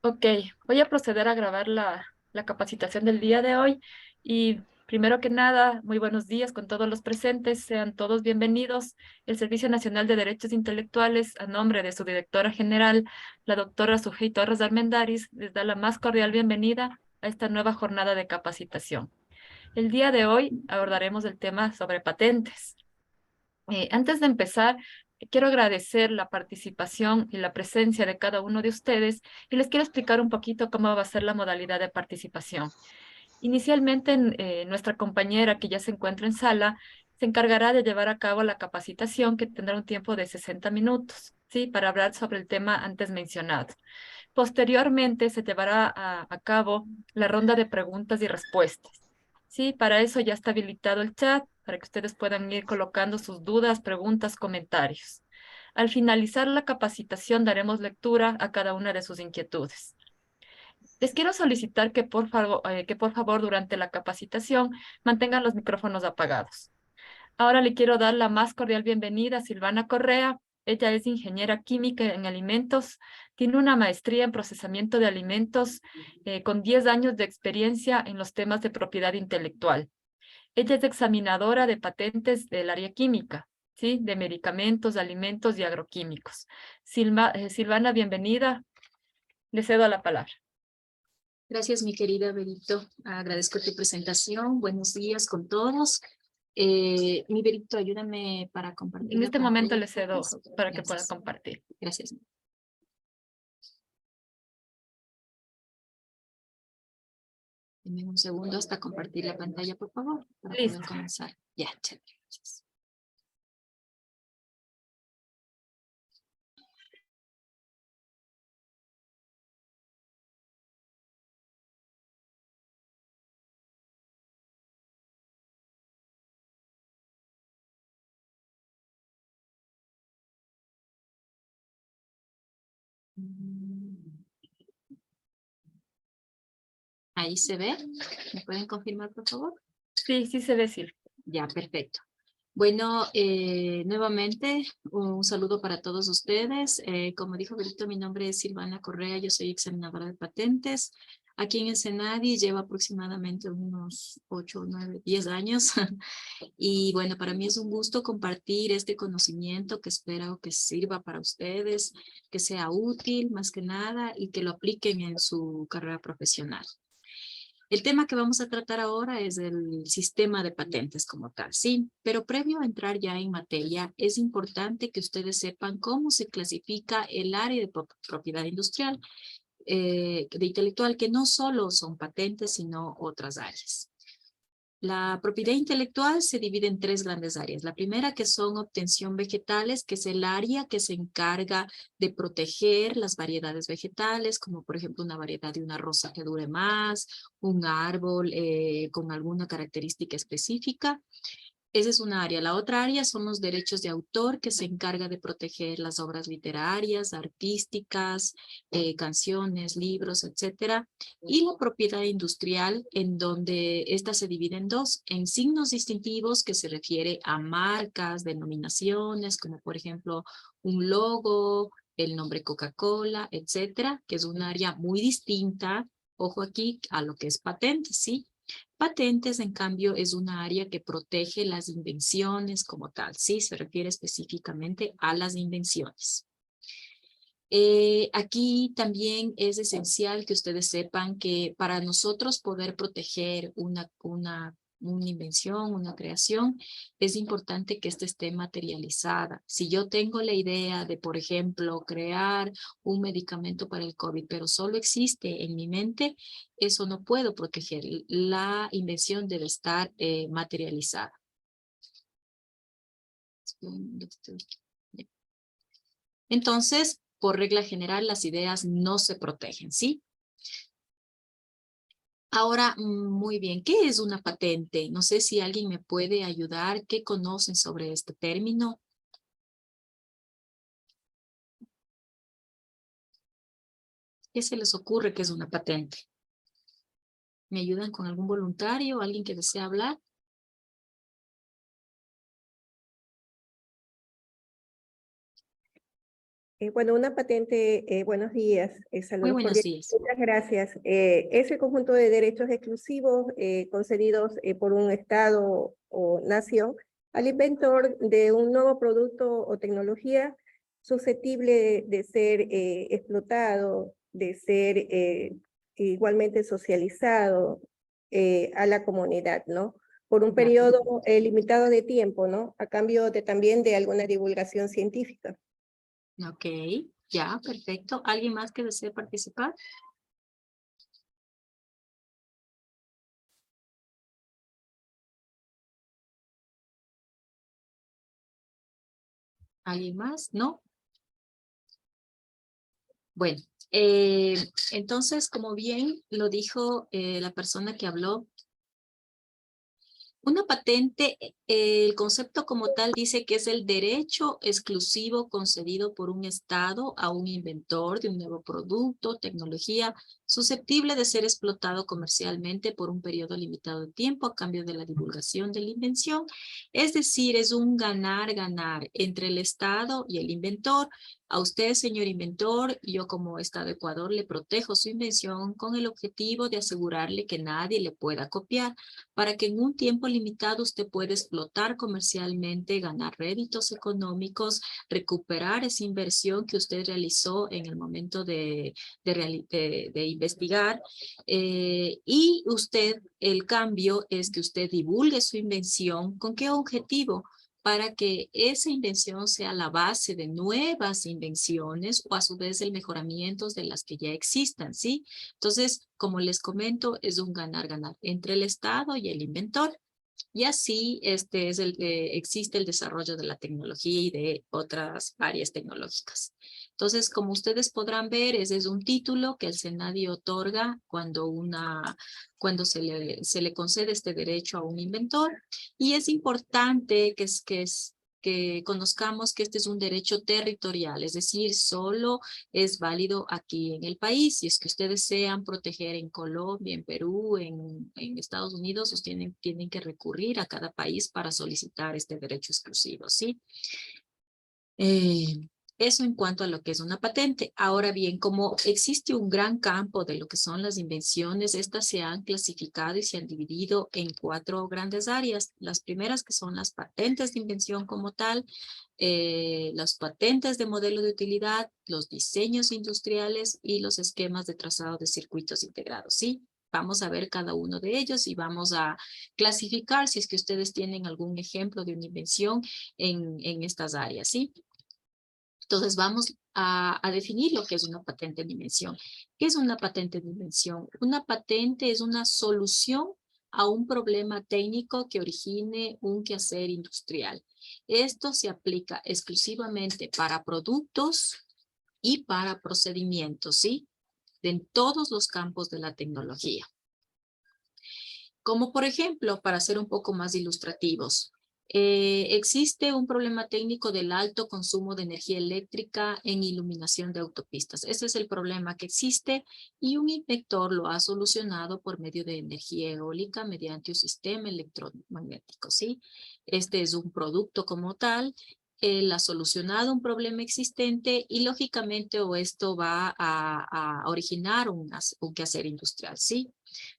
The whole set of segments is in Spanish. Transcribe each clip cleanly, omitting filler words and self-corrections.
Ok, voy a proceder a grabar la capacitación del día de hoy y primero que nada, muy buenos días con todos los presentes, sean todos bienvenidos. El Servicio Nacional de Derechos Intelectuales, a nombre de su directora general, la doctora Sujei Torres Armendáriz, les da la más cordial bienvenida a esta nueva jornada de capacitación. El día de hoy abordaremos el tema sobre patentes. Antes de empezar, quiero agradecer la participación y la presencia de cada uno de ustedes y les quiero explicar un poquito cómo va a ser la modalidad de participación. Inicialmente, nuestra compañera que ya se encuentra en sala se encargará de llevar a cabo la capacitación que tendrá un tiempo de 60 minutos, ¿sí? Para hablar sobre el tema antes mencionado. Posteriormente se llevará a cabo la ronda de preguntas y respuestas. Sí, para eso ya está habilitado el chat, para que ustedes puedan ir colocando sus dudas, preguntas, comentarios. Al finalizar la capacitación daremos lectura a cada una de sus inquietudes. Les quiero solicitar que por favor durante la capacitación mantengan los micrófonos apagados. Ahora le quiero dar la más cordial bienvenida a Silvana Correa. Ella es ingeniera química en alimentos, tiene una maestría en procesamiento de alimentos con 10 años de experiencia en los temas de propiedad intelectual. Ella es examinadora de patentes del área química, ¿sí? De medicamentos, alimentos y agroquímicos. Silvana, bienvenida. Le cedo la palabra. Gracias, mi querida Berito. Agradezco tu presentación. Buenos días con todos. Mi Berito, ayúdame para compartir En la este momento pantalla. le cedo para que pueda Gracias. compartir. Gracias. Deme un segundo hasta compartir la pantalla, por favor, para poder Listo. comenzar. Ya, chévere. Gracias. Ahí se ve. ¿Me pueden confirmar, por favor? Sí, sí se ve, Sil. Ya, perfecto. Bueno, nuevamente un saludo para todos ustedes. Como dijo Berito, mi nombre es Silvana Correa, yo soy examinadora de patentes. Aquí en el Senadi llevo aproximadamente unos 8, 9, 10 años. Y bueno, para mí es un gusto compartir este conocimiento que espero que sirva para ustedes, que sea útil más que nada y que lo apliquen en su carrera profesional. El tema que vamos a tratar ahora es el sistema de patentes como tal, sí, pero previo a entrar ya en materia, es importante que ustedes sepan cómo se clasifica el área de propiedad industrial, de intelectual, que no solo son patentes, sino otras áreas. La propiedad intelectual se divide en tres grandes áreas. La primera, que son obtención vegetales, que es el área que se encarga de proteger las variedades vegetales, como por ejemplo una variedad de una rosa que dure más, un árbol con alguna característica específica. Esa es una área. La otra área son los derechos de autor, que se encarga de proteger las obras literarias, artísticas, canciones, libros, etcétera. Y la propiedad industrial, en donde esta se divide en dos, en signos distintivos, que se refiere a marcas, denominaciones, como por ejemplo un logo, el nombre Coca-Cola, etcétera, que es un área muy distinta, ojo aquí, a lo que es patente, ¿sí? Patentes, en cambio, es una área que protege las invenciones como tal, sí, se refiere específicamente a las invenciones. Aquí también es esencial que ustedes sepan que para nosotros poder proteger una invención, una creación, es importante que esta esté materializada. Si yo tengo la idea de, por ejemplo, crear un medicamento para el COVID, pero solo existe en mi mente, eso no puedo proteger. La invención debe estar materializada. Entonces, por regla general, las ideas no se protegen, ¿sí? Ahora, muy bien, ¿qué es una patente? No sé si alguien me puede ayudar. ¿Qué conocen sobre este término? ¿Qué se les ocurre que es una patente? ¿Me ayudan con algún voluntario? ¿Alguien que desea hablar? Bueno, una patente, buenos días, Muy saludos buenos cordiales. días. Muchas gracias. Es el conjunto de derechos exclusivos concedidos por un Estado o nación al inventor de un nuevo producto o tecnología susceptible de ser explotado, de ser igualmente socializado a la comunidad, ¿no? Por un Ya, periodo limitado de tiempo, ¿no? A cambio de también de alguna divulgación científica. ok, ya, perfecto. ¿Alguien más que desee participar? ¿Alguien más? ¿No? Bueno, entonces, como bien lo dijo la persona que habló, una patente, el concepto como tal dice que es el derecho exclusivo concedido por un Estado a un inventor de un nuevo producto, tecnología, susceptible de ser explotado comercialmente por un periodo limitado de tiempo a cambio de la divulgación de la invención. Es decir, es un ganar-ganar entre el Estado y el inventor. A usted, señor inventor, yo como Estado de Ecuador le protejo su invención con el objetivo de asegurarle que nadie le pueda copiar, para que en un tiempo limitado usted pueda explotar comercialmente, ganar réditos económicos, recuperar esa inversión que usted realizó en el momento de investigar. Y usted, el cambio es que usted divulgue su invención. ¿Con qué objetivo? Para que esa invención sea la base de nuevas invenciones o a su vez el mejoramiento de las que ya existan, ¿sí? Entonces, como les comento, es un ganar-ganar entre el Estado y el inventor. Y así existe el desarrollo de la tecnología y de otras áreas tecnológicas. Entonces, como ustedes podrán ver, ese es un título que el SENADI otorga cuando se le concede este derecho a un inventor. Y es importante que conozcamos que este es un derecho territorial, es decir, solo es válido aquí en el país. Si es que ustedes desean proteger en Colombia, en Perú, en Estados Unidos, tienen que recurrir a cada país para solicitar este derecho exclusivo, ¿sí? Eso en cuanto a lo que es una patente. Ahora bien, como existe un gran campo de lo que son las invenciones, estas se han clasificado y se han dividido en 4 grandes áreas. Las primeras que son las patentes de invención como tal, las patentes de modelo de utilidad, los diseños industriales y los esquemas de trazado de circuitos integrados, ¿sí? Vamos a ver cada uno de ellos y vamos a clasificar si es que ustedes tienen algún ejemplo de una invención en estas áreas, ¿sí? Entonces vamos a definir lo que es una patente de invención. ¿Qué es una patente de invención? Una patente es una solución a un problema técnico que origine un quehacer industrial. Esto se aplica exclusivamente para productos y para procedimientos, ¿sí? En todos los campos de la tecnología. Como por ejemplo, para ser un poco más ilustrativos, existe un problema técnico del alto consumo de energía eléctrica en iluminación de autopistas. Ese es el problema que existe y un inventor lo ha solucionado por medio de energía eólica mediante un sistema electromagnético, ¿sí? Este es un producto como tal. Él ha solucionado un problema existente y lógicamente o esto va a originar un quehacer industrial, ¿sí?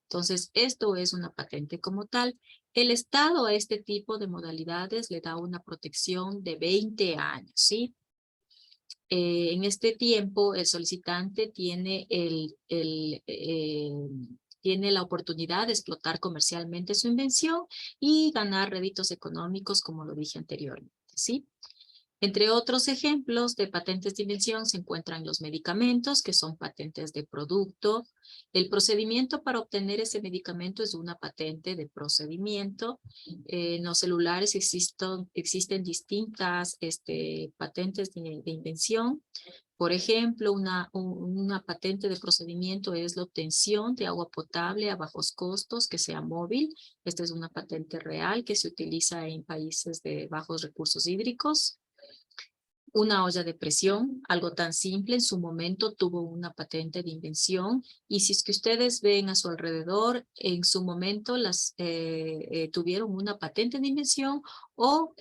Entonces, esto es una patente como tal. El Estado a este tipo de modalidades le da una protección de 20 años, ¿sí? En este tiempo, el solicitante tiene la oportunidad de explotar comercialmente su invención y ganar réditos económicos, como lo dije anteriormente, ¿sí? Entre otros ejemplos de patentes de invención se encuentran los medicamentos, que son patentes de producto. El procedimiento para obtener ese medicamento es una patente de procedimiento. En los celulares existen distintas patentes de invención. Por ejemplo, una patente de procedimiento es la obtención de agua potable a bajos costos que sea móvil. Esta es una patente real que se utiliza en países de bajos recursos hídricos. Una olla de presión, algo tan simple, en su momento tuvo una patente de invención, y si es que ustedes ven a su alrededor, en su momento tuvieron una patente de invención o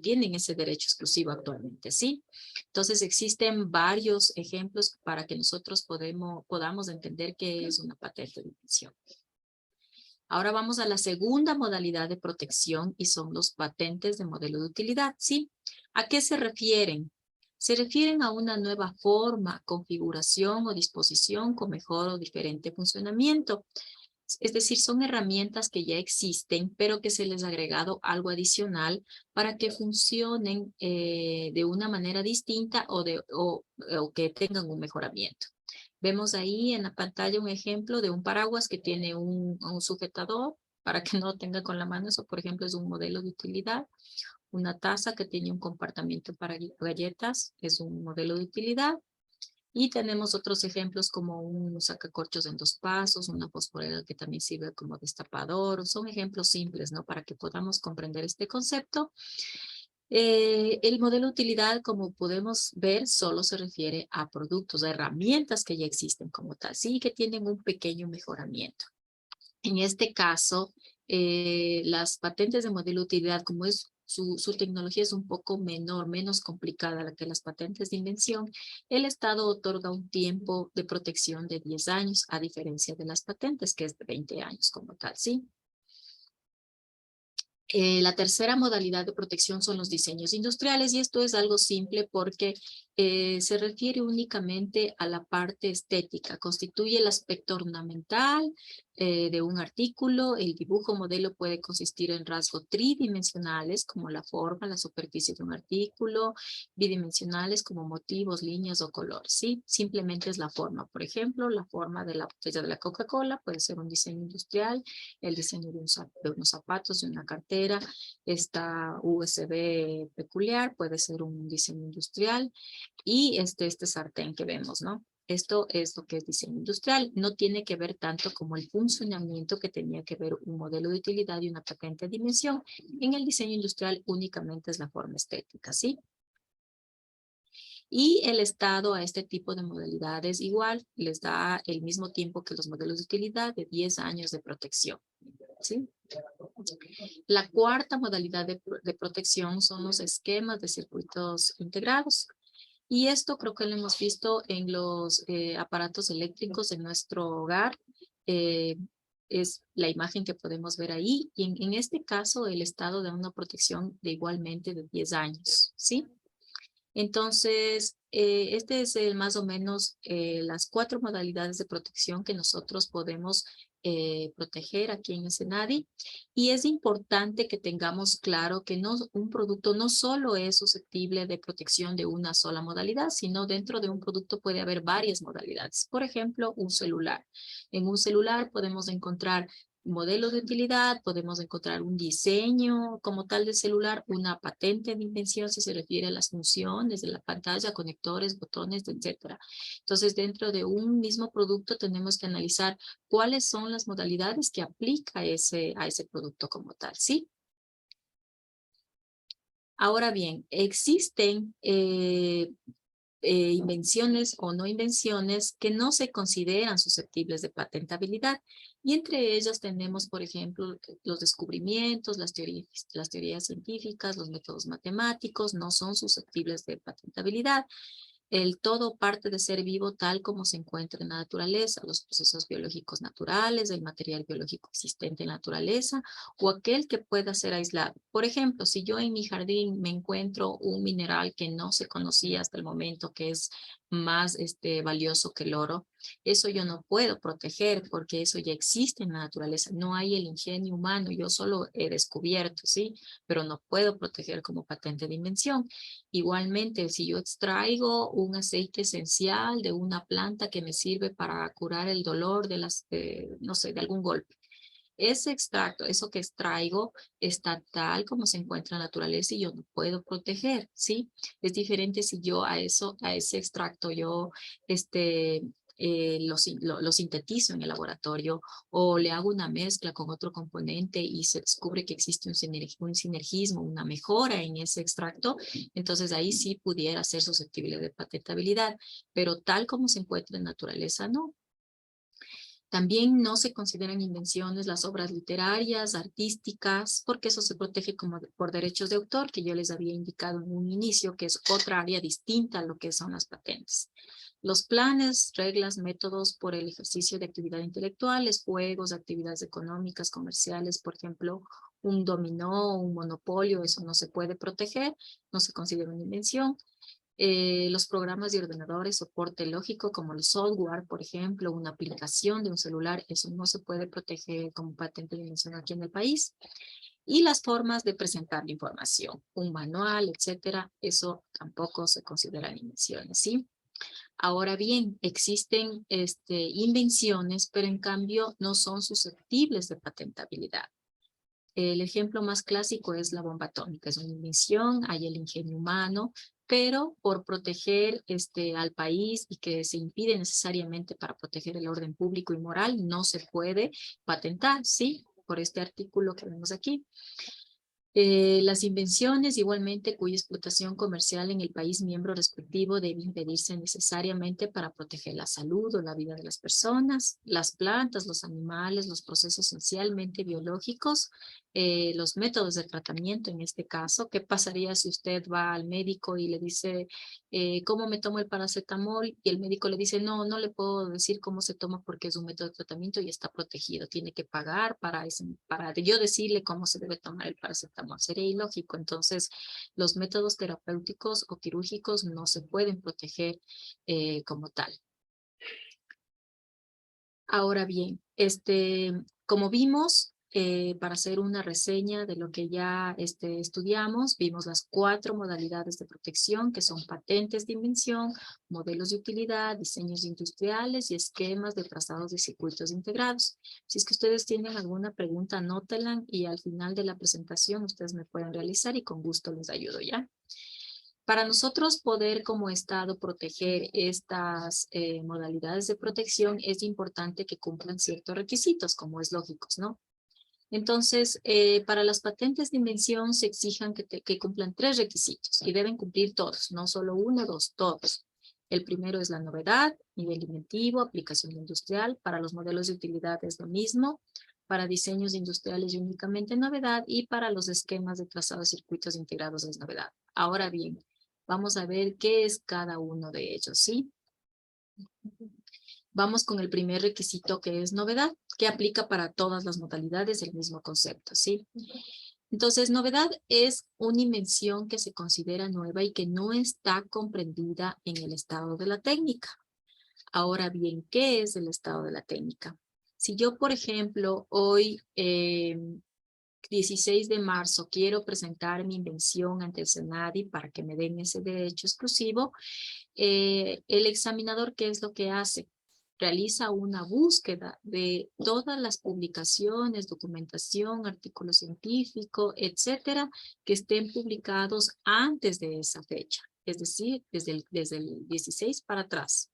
tienen ese derecho exclusivo actualmente, ¿sí? Entonces existen varios ejemplos para que nosotros podamos entender qué es una patente de invención. Ahora vamos a la segunda modalidad de protección y son los patentes de modelo de utilidad, ¿sí? ¿A qué se refieren? Se refieren a una nueva forma, configuración o disposición con mejor o diferente funcionamiento. Es decir, son herramientas que ya existen, pero que se les ha agregado algo adicional para que funcionen de una manera distinta o que tengan un mejoramiento. Vemos ahí en la pantalla un ejemplo de un paraguas que tiene un sujetador para que no tenga con la mano. Eso, por ejemplo, es un modelo de utilidad. Una taza que tiene un compartimento para galletas es un modelo de utilidad. Y tenemos otros ejemplos como un sacacorchos en 2 pasos, una fosforera que también sirve como destapador. Son ejemplos simples, ¿no? Para que podamos comprender este concepto. El modelo de utilidad, como podemos ver, solo se refiere a productos, a herramientas que ya existen como tal, sí, que tienen un pequeño mejoramiento. En este caso, las patentes de modelo de utilidad, como es su tecnología es un poco menor, menos complicada que las patentes de invención, el Estado otorga un tiempo de protección de 10 años, a diferencia de las patentes, que es de 20 años como tal, ¿sí? La tercera modalidad de protección son los diseños industriales, y esto es algo simple porque se refiere únicamente a la parte estética. Constituye el aspecto ornamental de un artículo. El dibujo modelo puede consistir en rasgos tridimensionales como la forma, la superficie de un artículo, bidimensionales como motivos, líneas o colores, ¿sí? Simplemente es la forma. Por ejemplo, la forma de la botella de la Coca-Cola puede ser un diseño industrial, el diseño de unos zapatos, de una cartera. Esta USB peculiar puede ser un diseño industrial, y este sartén que vemos, ¿no? Esto es lo que es diseño industrial. No tiene que ver tanto como el funcionamiento que tenía que ver un modelo de utilidad y una patente de dimensión. En el diseño industrial únicamente es la forma estética, ¿sí? Y el Estado a este tipo de modalidades igual les da el mismo tiempo que los modelos de utilidad, de 10 años de protección, ¿sí? La cuarta modalidad de protección son los esquemas de circuitos integrados. Y esto creo que lo hemos visto en los aparatos eléctricos de nuestro hogar. Eh, es la imagen que podemos ver ahí. Y en este caso, el Estado da una protección de igualmente de 10 años, ¿sí? Entonces, este es más o menos las 4 modalidades de protección que nosotros podemos proteger aquí en el SENADI. Y es importante que tengamos claro que un producto no solo es susceptible de protección de una sola modalidad, sino dentro de un producto puede haber varias modalidades. Por ejemplo, un celular. En un celular podemos encontrar modelos de utilidad, podemos encontrar un diseño como tal de celular, una patente de invención si se refiere a las funciones de la pantalla, conectores, botones, etcétera. Entonces, dentro de un mismo producto tenemos que analizar cuáles son las modalidades que aplica a ese producto como tal, ¿sí? Ahora bien, existen invenciones o no invenciones que no se consideran susceptibles de patentabilidad. Y entre ellas tenemos, por ejemplo, los descubrimientos, las teorías científicas, los métodos matemáticos, no son susceptibles de patentabilidad. El todo parte de ser vivo tal como se encuentra en la naturaleza, los procesos biológicos naturales, el material biológico existente en la naturaleza o aquel que pueda ser aislado. Por ejemplo, si yo en mi jardín me encuentro un mineral que no se conocía hasta el momento, que es más valioso que el oro, eso yo no puedo proteger porque eso ya existe en la naturaleza. No hay el ingenio humano, yo solo he descubierto, ¿sí? Pero no puedo proteger como patente de invención. Igualmente, si yo extraigo un aceite esencial de una planta que me sirve para curar el dolor de no sé, de algún golpe, ese extracto, eso que extraigo, está tal como se encuentra en la naturaleza y yo no puedo proteger, ¿sí? Es diferente si yo a ese extracto yo lo sintetizo en el laboratorio o le hago una mezcla con otro componente y se descubre que existe un sinergismo, una mejora en ese extracto, entonces ahí sí pudiera ser susceptible de patentabilidad, pero tal como se encuentra en naturaleza, no. También no se consideran invenciones las obras literarias, artísticas, porque eso se protege como por derechos de autor, que yo les había indicado en un inicio, que es otra área distinta a lo que son las patentes. Los planes, reglas, métodos por el ejercicio de actividad intelectuales, juegos, actividades económicas, comerciales, por ejemplo, un dominó, un monopolio, eso no se puede proteger, no se considera una invención. Los programas de ordenadores, soporte lógico como el software, por ejemplo, una aplicación de un celular, eso no se puede proteger como patente de invención aquí en el país. Y las formas de presentar la información, un manual, etcétera, eso tampoco se consideran invenciones, ¿sí? Ahora bien, existen invenciones, pero en cambio no son susceptibles de patentabilidad. El ejemplo más clásico es la bomba atómica. Es una invención, hay el ingenio humano, pero por proteger al país y que se impide necesariamente para proteger el orden público y moral, no se puede patentar, ¿sí? Por este artículo que vemos aquí. Las invenciones, igualmente, cuya explotación comercial en el país miembro respectivo debe impedirse necesariamente para proteger la salud o la vida de las personas, las plantas, los animales, los procesos esencialmente biológicos, los métodos de tratamiento en este caso. ¿Qué pasaría si usted va al médico y le dice, ¿cómo me tomo el paracetamol? Y el médico le dice, no, no le puedo decir cómo se toma porque es un método de tratamiento y está protegido. Tiene que pagar para yo decirle cómo se debe tomar el paracetamol. Sería ilógico. Entonces, los métodos terapéuticos o quirúrgicos no se pueden proteger como tal. Ahora bien, como vimos, para hacer una reseña de lo que ya estudiamos, vimos las 4 modalidades de protección, que son patentes de invención, modelos de utilidad, diseños industriales y esquemas de trazados de circuitos integrados. Si es que ustedes tienen alguna pregunta, anótenla y al final de la presentación ustedes me pueden realizar y con gusto les ayudo, ¿ya? Para nosotros poder como Estado proteger estas modalidades de protección es importante que cumplan ciertos requisitos, como es lógico, ¿no? Entonces, para las patentes de invención se exijan que cumplan 3 requisitos y deben cumplir todos, no solo 1 o 2, todos. El primero es la novedad, nivel inventivo, aplicación industrial. Para los modelos de utilidad es lo mismo. Para diseños industriales y únicamente novedad. Y para los esquemas de trazado de circuitos integrados es novedad. Ahora bien, vamos a ver qué es cada uno de ellos, ¿sí? Vamos con el primer requisito que es novedad, que aplica para todas las modalidades del mismo concepto, ¿sí? Entonces, novedad es una invención que se considera nueva y que no está comprendida en el estado de la técnica. Ahora bien, ¿qué es el estado de la técnica? Si yo, por ejemplo, hoy, 16 de marzo, quiero presentar mi invención ante el SENADI para que me den ese derecho exclusivo, el examinador, ¿qué es lo que hace? Realiza una búsqueda de todas las publicaciones, documentación, artículos científicos, etcétera, que estén publicados antes de esa fecha, es decir, desde el 16 para atrás.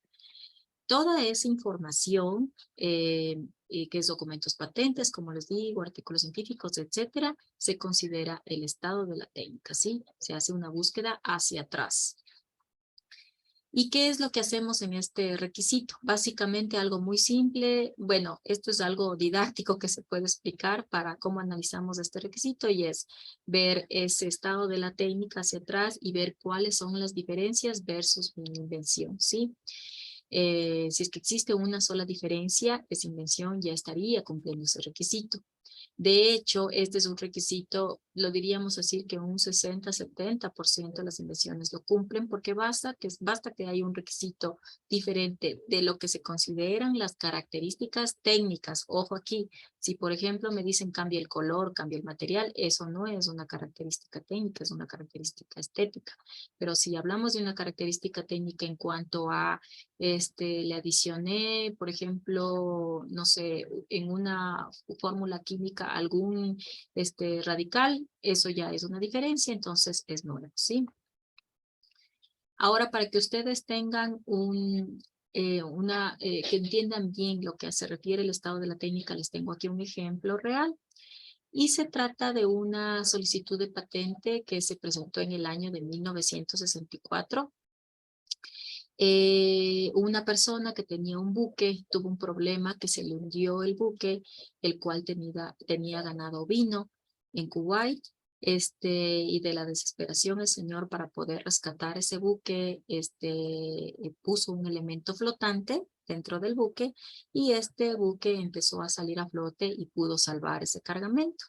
Toda esa información, que es documentos patentes, como les digo, artículos científicos, etcétera, se considera el estado de la técnica, ¿sí? Se hace una búsqueda hacia atrás. ¿Y qué es lo que hacemos en este requisito? Básicamente algo muy simple. Bueno, esto es algo didáctico que se puede explicar para cómo analizamos este requisito y es ver ese estado de la técnica hacia atrás y ver cuáles son las diferencias versus mi invención, ¿sí? Si es que existe una sola diferencia, esa invención ya estaría cumpliendo ese requisito. De hecho, este es un requisito, lo diríamos así, que un 60-70% de las invenciones lo cumplen porque basta que haya un requisito diferente de lo que se consideran las características técnicas. Ojo aquí, si por ejemplo me dicen cambia el color, cambia el material, eso no es una característica técnica, es una característica estética. Pero si hablamos de una característica técnica en cuanto a, le adicioné, por ejemplo, no sé, en una fórmula química algún radical, eso ya es una diferencia, entonces es nulo, ¿sí? Ahora, para que ustedes tengan que entiendan bien lo que se refiere al estado de la técnica, les tengo aquí un ejemplo real. Y se trata de una solicitud de patente que se presentó en el año de 1964. Una persona que tenía un buque tuvo un problema, que se le hundió el buque, el cual tenía ganado ovino en Kuwait. Y de la desesperación el señor, para poder rescatar ese buque, puso un elemento flotante dentro del buque, y este buque empezó a salir a flote y pudo salvar ese cargamento.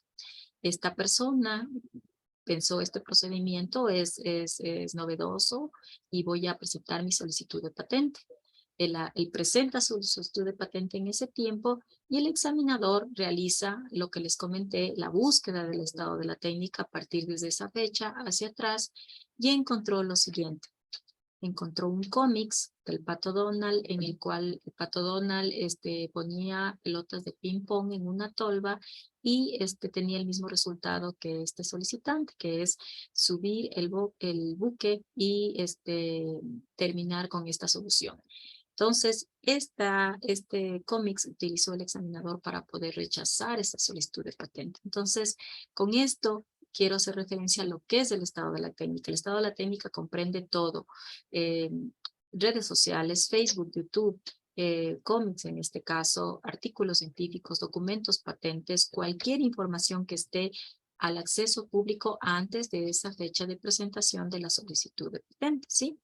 Esta persona pensó, este procedimiento es novedoso y voy a presentar mi solicitud de patente. Él presenta su solicitud de patente en ese tiempo, y el examinador realiza lo que les comenté, la búsqueda del estado de la técnica a partir de esa fecha hacia atrás, y encontró lo siguiente. Encontró un cómics del Pato Donald, en el cual el Pato Donald ponía pelotas de ping pong en una tolva, y tenía el mismo resultado que este solicitante, que es subir el buque y terminar con esta solución. Entonces, este cómics utilizó el examinador para poder rechazar esta solicitud de patente. Entonces, con esto quiero hacer referencia a lo que es el estado de la técnica. El estado de la técnica comprende todo. Redes sociales, Facebook, YouTube, cómics en este caso, artículos científicos, documentos, patentes, cualquier información que esté al acceso público antes de esa fecha de presentación de la solicitud de patente, ¿sí?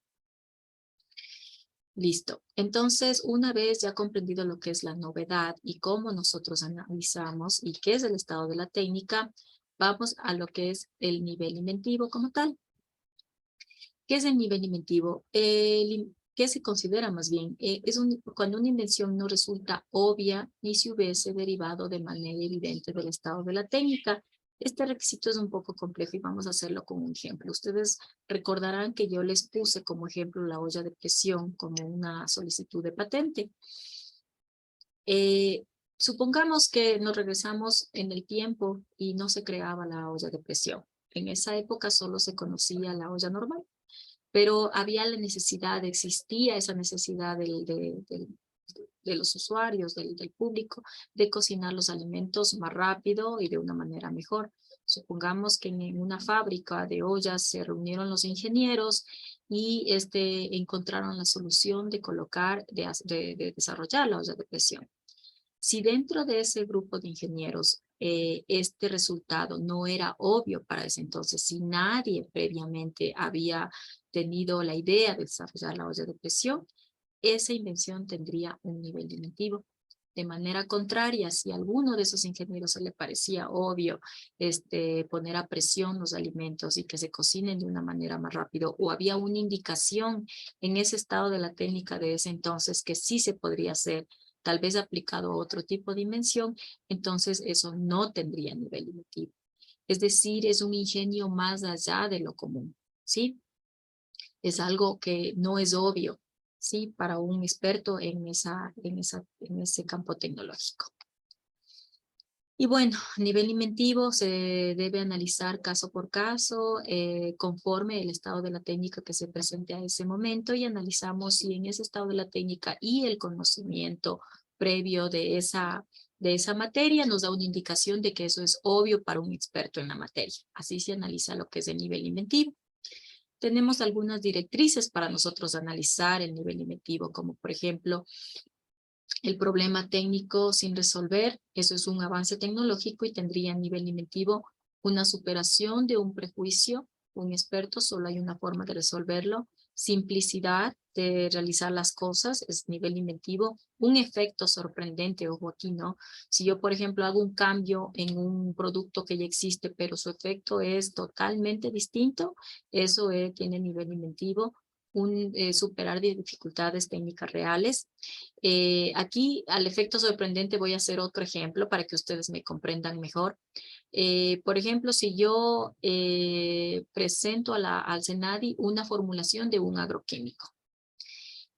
Listo. Entonces, una vez ya comprendido lo que es la novedad y cómo nosotros analizamos y qué es el estado de la técnica, vamos a lo que es el nivel inventivo como tal. ¿Qué es el nivel inventivo? ¿Qué se considera más bien? Cuando una invención no resulta obvia ni se hubiese derivado de manera evidente del estado de la técnica. Este requisito es un poco complejo y vamos a hacerlo con un ejemplo. Ustedes recordarán que yo les puse como ejemplo la olla de presión como una solicitud de patente. Supongamos que nos regresamos en el tiempo y no se creaba la olla de presión. En esa época solo se conocía la olla normal, pero había la necesidad, existía esa necesidad de los usuarios, del público, de cocinar los alimentos más rápido y de una manera mejor. Supongamos que en una fábrica de ollas se reunieron los ingenieros y encontraron la solución de de desarrollar la olla de presión. Si dentro de ese grupo de ingenieros este resultado no era obvio para ese entonces, si nadie previamente había tenido la idea de desarrollar la olla de presión, esa invención tendría un nivel inventivo. De manera contraria, si a alguno de esos ingenieros se le parecía obvio poner a presión los alimentos y que se cocinen de una manera más rápido, o había una indicación en ese estado de la técnica de ese entonces que sí se podría hacer, tal vez aplicado a otro tipo de invención, entonces eso no tendría nivel inventivo. Es decir, es un ingenio más allá de lo común, ¿sí? Es algo que no es obvio, ¿sí? Para un experto en ese campo tecnológico. Y bueno, a nivel inventivo se debe analizar caso por caso, conforme el estado de la técnica que se presente a ese momento, y analizamos si en ese estado de la técnica y el conocimiento previo de esa materia nos da una indicación de que eso es obvio para un experto en la materia. Así se analiza lo que es el nivel inventivo. Tenemos algunas directrices para nosotros analizar el nivel inventivo, como por ejemplo, el problema técnico sin resolver. Eso es un avance tecnológico y tendría a nivel inventivo una superación de un prejuicio. Un experto, solo hay una forma de resolverlo. Simplicidad de realizar las cosas es nivel inventivo. Un efecto sorprendente, ojo aquí, ¿no? Si yo, por ejemplo, hago un cambio en un producto que ya existe, pero su efecto es totalmente distinto, eso tiene nivel inventivo. Superar dificultades técnicas reales. Aquí, al efecto sorprendente, voy a hacer otro ejemplo para que ustedes me comprendan mejor. Por ejemplo, si yo presento al SENADI una formulación de un agroquímico.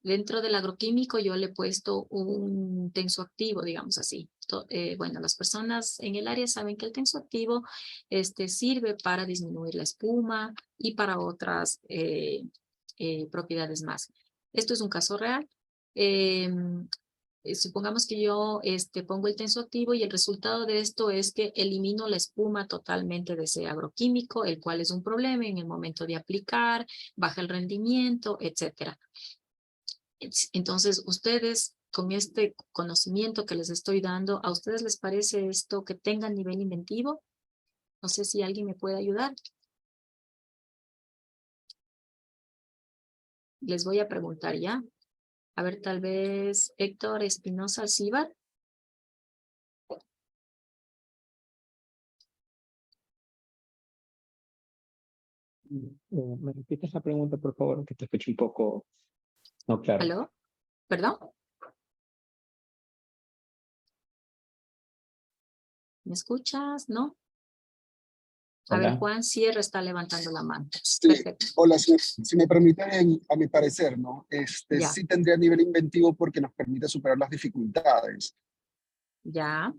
Dentro del agroquímico yo le he puesto un tensoactivo, digamos así. Bueno, las personas en el área saben que el tensoactivo sirve para disminuir la espuma y para otras propiedades más. Esto es un caso real. Supongamos que yo pongo el tensoactivo y el resultado de esto es que elimino la espuma totalmente de ese agroquímico, el cual es un problema en el momento de aplicar, baja el rendimiento, etcétera. Entonces, ustedes, con este conocimiento que les estoy dando, ¿a ustedes les parece esto que tengan nivel inventivo? No sé si alguien me puede ayudar. Les voy a preguntar ya. A ver, tal vez Héctor Espinosa Alcíbar. ¿Me repites la pregunta, por favor? Que te escucho un poco no claro. ¿Aló? ¿Perdón? ¿Me escuchas? ¿No? A ver, Hola. Juan Sierra está levantando la mano. Sí, Perfecto. hola, si me permiten, a mi parecer, ¿no? Ya. Sí tendría nivel inventivo porque nos permite superar las dificultades. Ya.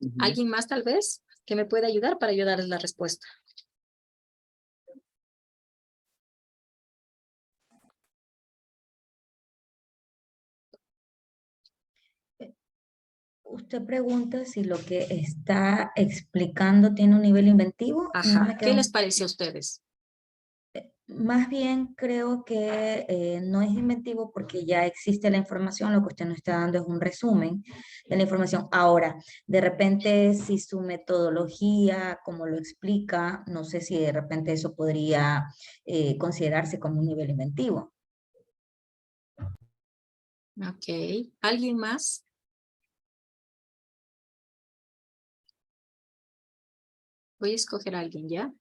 Ujú. ¿Alguien más tal vez que me pueda ayudar para yo darles la respuesta? Usted pregunta si lo que está explicando tiene un nivel inventivo. No Ajá. me ¿Qué quedó- les parece a ustedes? Más bien creo que no es inventivo porque ya existe la información, lo que usted nos está dando es un resumen de la información. Ahora, de repente si su metodología, como lo explica, no sé si de repente eso podría considerarse como un nivel inventivo. Ok. ¿Alguien más? Voy a escoger a alguien, ¿ya?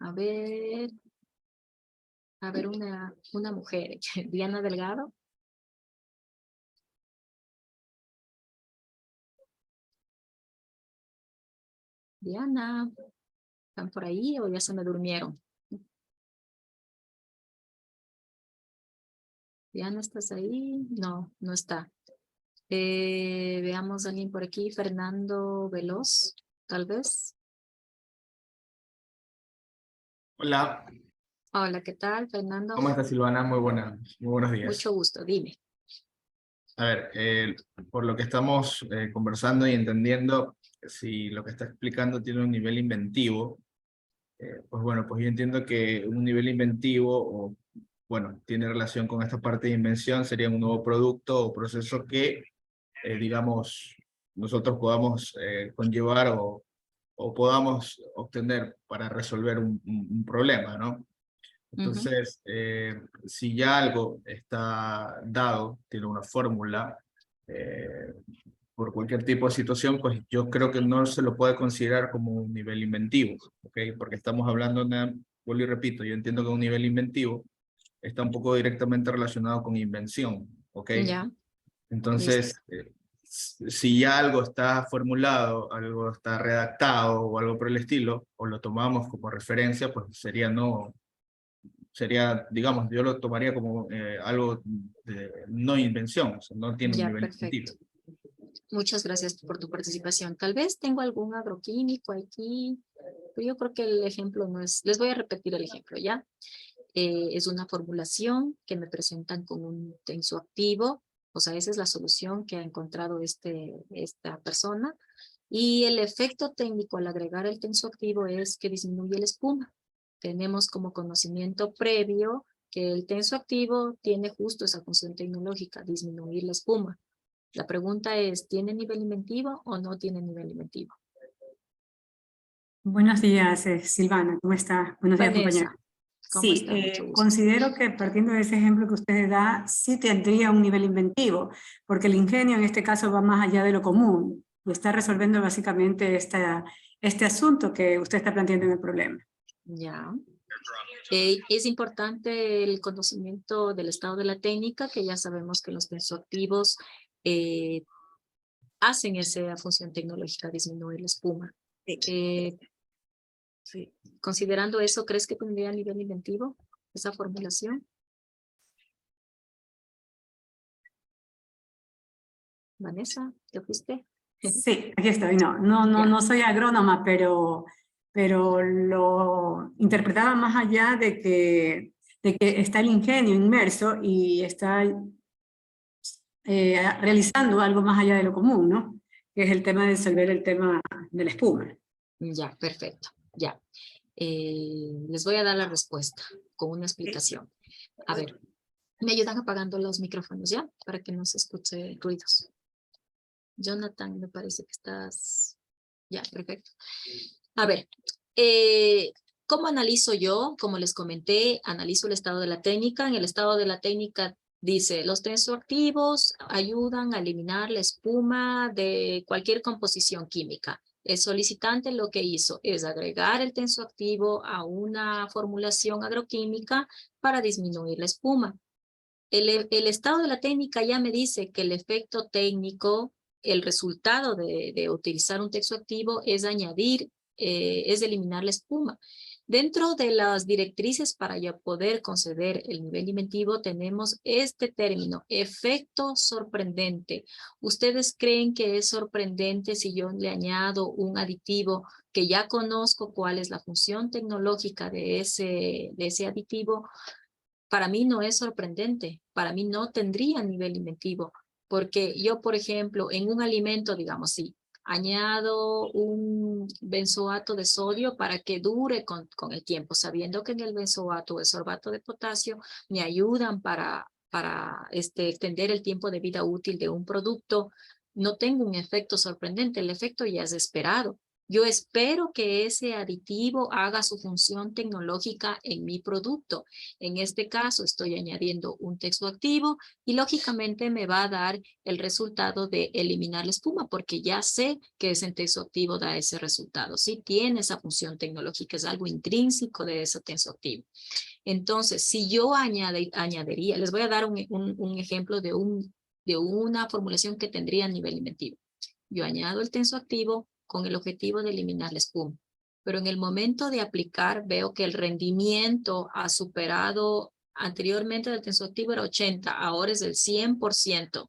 A ver. A ver, una mujer. Diana Delgado. Diana. ¿Están por ahí o ya se me durmieron? Diana, ¿estás ahí? No, no está. Veamos a alguien por aquí. Fernando Veloz, tal vez. Hola, Hola, ¿qué tal, Fernando? ¿cómo estás, Silvana? Muy buenos días. Mucho gusto, dime. A ver, por lo que estamos conversando y entendiendo, si lo que está explicando tiene un nivel inventivo, pues bueno, pues yo entiendo que un nivel inventivo, o bueno, tiene relación con esta parte de invención, sería un nuevo producto o proceso que, digamos, nosotros podamos conllevar o podamos obtener para resolver un problema, ¿no? Entonces, si ya algo está dado, tiene una fórmula, eh, por cualquier tipo de situación, pues yo creo que no se lo puede considerar como un nivel inventivo, ¿ok? Porque estamos hablando, vuelvo y repito, yo entiendo que un nivel inventivo está un poco directamente relacionado con invención, ¿ok? Ya, listo. Entonces, si ya algo está formulado, algo está redactado o algo por el estilo, o lo tomamos como referencia, pues sería, digamos, yo lo tomaría como algo de no invención, o sea, no tiene un Ya, nivel perfecto. inventivo. Muchas gracias por tu participación. Tal vez tengo algún agroquímico aquí, pero yo creo que el ejemplo no es... Les voy a repetir el ejemplo, ¿ya? Es una formulación que me presentan con un tensoactivo, o sea, esa es la solución que ha encontrado esta persona, y el efecto técnico al agregar el tensoactivo es que disminuye la espuma. Tenemos como conocimiento previo que el tensoactivo tiene justo esa función tecnológica, disminuir la espuma. La pregunta es, ¿tiene nivel inventivo o no tiene nivel inventivo? Buenos días, Silvana, ¿cómo está? Buenos días, compañera. Vanessa, ¿cómo Sí, está? Mucho gusto. considero que partiendo de ese ejemplo que usted da, sí tendría un nivel inventivo, porque el ingenio en este caso va más allá de lo común y está resolviendo básicamente este asunto que usted está planteando en el problema. Ya. Es importante el conocimiento del estado de la técnica, que ya sabemos que los tensoactivos hacen esa función tecnológica, disminuir la espuma. Sí. Considerando eso, ¿crees que tendría nivel inventivo esa formulación? Vanessa, ¿te fuiste? Sí, aquí estoy. No soy agrónoma, pero lo interpretaba más allá de que de que está el ingenio inmerso y está realizando algo más allá de lo común, ¿no? Que es el tema de resolver el tema de la espuma. Ya, perfecto, ya. Les voy a dar la respuesta con una explicación. A ver, me ayudan apagando los micrófonos, ¿ya? Para que no se escuche ruidos. Jonathan, me parece que estás... Ya, perfecto. A ver, ¿cómo analizo yo? Como les comenté, analizo el estado de la técnica. En el estado de la técnica dice, los tensoactivos ayudan a eliminar la espuma de cualquier composición química. El solicitante lo que hizo es agregar el tensoactivo a una formulación agroquímica para disminuir la espuma. El estado de la técnica ya me dice que el efecto técnico, el resultado de utilizar un tensoactivo es añadir, es eliminar la espuma. Dentro de las directrices para ya poder conceder el nivel inventivo tenemos este término, efecto sorprendente. ¿Ustedes creen que es sorprendente si yo le añado un aditivo que ya conozco cuál es la función tecnológica de ese aditivo? Para mí no es sorprendente, para mí no tendría nivel inventivo, porque yo, por ejemplo, en un alimento, digamos, sí, añado un benzoato de sodio para que dure con el tiempo, sabiendo que en el benzoato o el sorbato de potasio me ayudan para extender el tiempo de vida útil de un producto. No tengo un efecto sorprendente, el efecto ya es esperado. Yo espero que ese aditivo haga su función tecnológica en mi producto. En este caso estoy añadiendo un tensoactivo y lógicamente me va a dar el resultado de eliminar la espuma porque ya sé que ese tensoactivo da ese resultado. Sí tiene esa función tecnológica, es algo intrínseco de ese tensoactivo. Entonces, si yo añadiría, les voy a dar un ejemplo de una formulación que tendría a nivel inventivo. Yo añado el tensoactivo con el objetivo de eliminar la espuma. Pero en el momento de aplicar veo que el rendimiento ha superado, anteriormente del tensoactivo era 80, ahora es del 100%.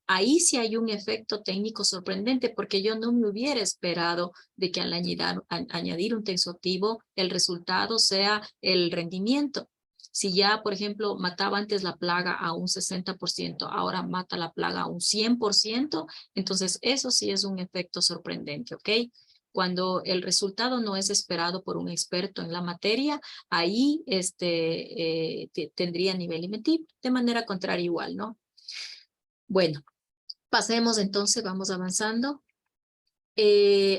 Ahí sí hay un efecto técnico sorprendente porque yo no me hubiera esperado de que al añadir un tensoactivo el resultado sea el rendimiento. Si ya, por ejemplo, mataba antes la plaga a un 60%, ahora mata la plaga a un 100%, entonces eso sí es un efecto sorprendente, ¿ok? Cuando el resultado no es esperado por un experto en la materia, ahí tendría nivel inventivo. De manera contraria igual, ¿no? Bueno, pasemos entonces, vamos avanzando.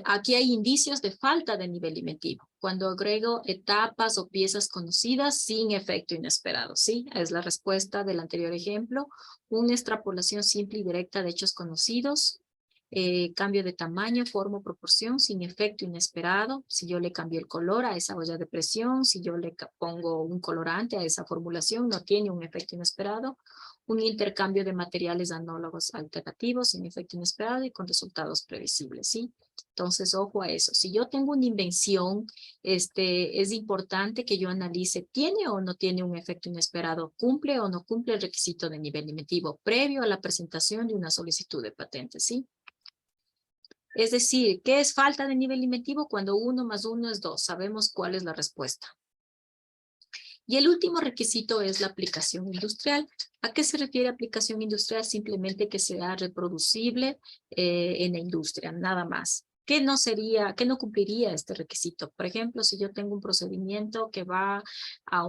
Aquí hay indicios de falta de nivel inventivo. Cuando agrego etapas o piezas conocidas sin efecto inesperado, ¿sí? Es la respuesta del anterior ejemplo. Una extrapolación simple y directa de hechos conocidos. Cambio de tamaño, forma o proporción sin efecto inesperado. Si yo le cambio el color a esa olla de presión, si yo le pongo un colorante a esa formulación, no tiene un efecto inesperado. Un intercambio de materiales análogos alternativos sin efecto inesperado y con resultados previsibles, ¿sí? Entonces, ojo a eso. Si yo tengo una invención, es importante que yo analice, ¿tiene o no tiene un efecto inesperado? ¿Cumple o no cumple el requisito de nivel inventivo previo a la presentación de una solicitud de patente, ¿sí? Es decir, ¿qué es falta de nivel inventivo? Cuando 1 más 1 es 2. Sabemos cuál es la respuesta. Y el último requisito es la aplicación industrial. ¿A qué se refiere aplicación industrial? Simplemente que sea reproducible en la industria, nada más. ¿Qué no cumpliría este requisito? Por ejemplo, si yo tengo un procedimiento que va a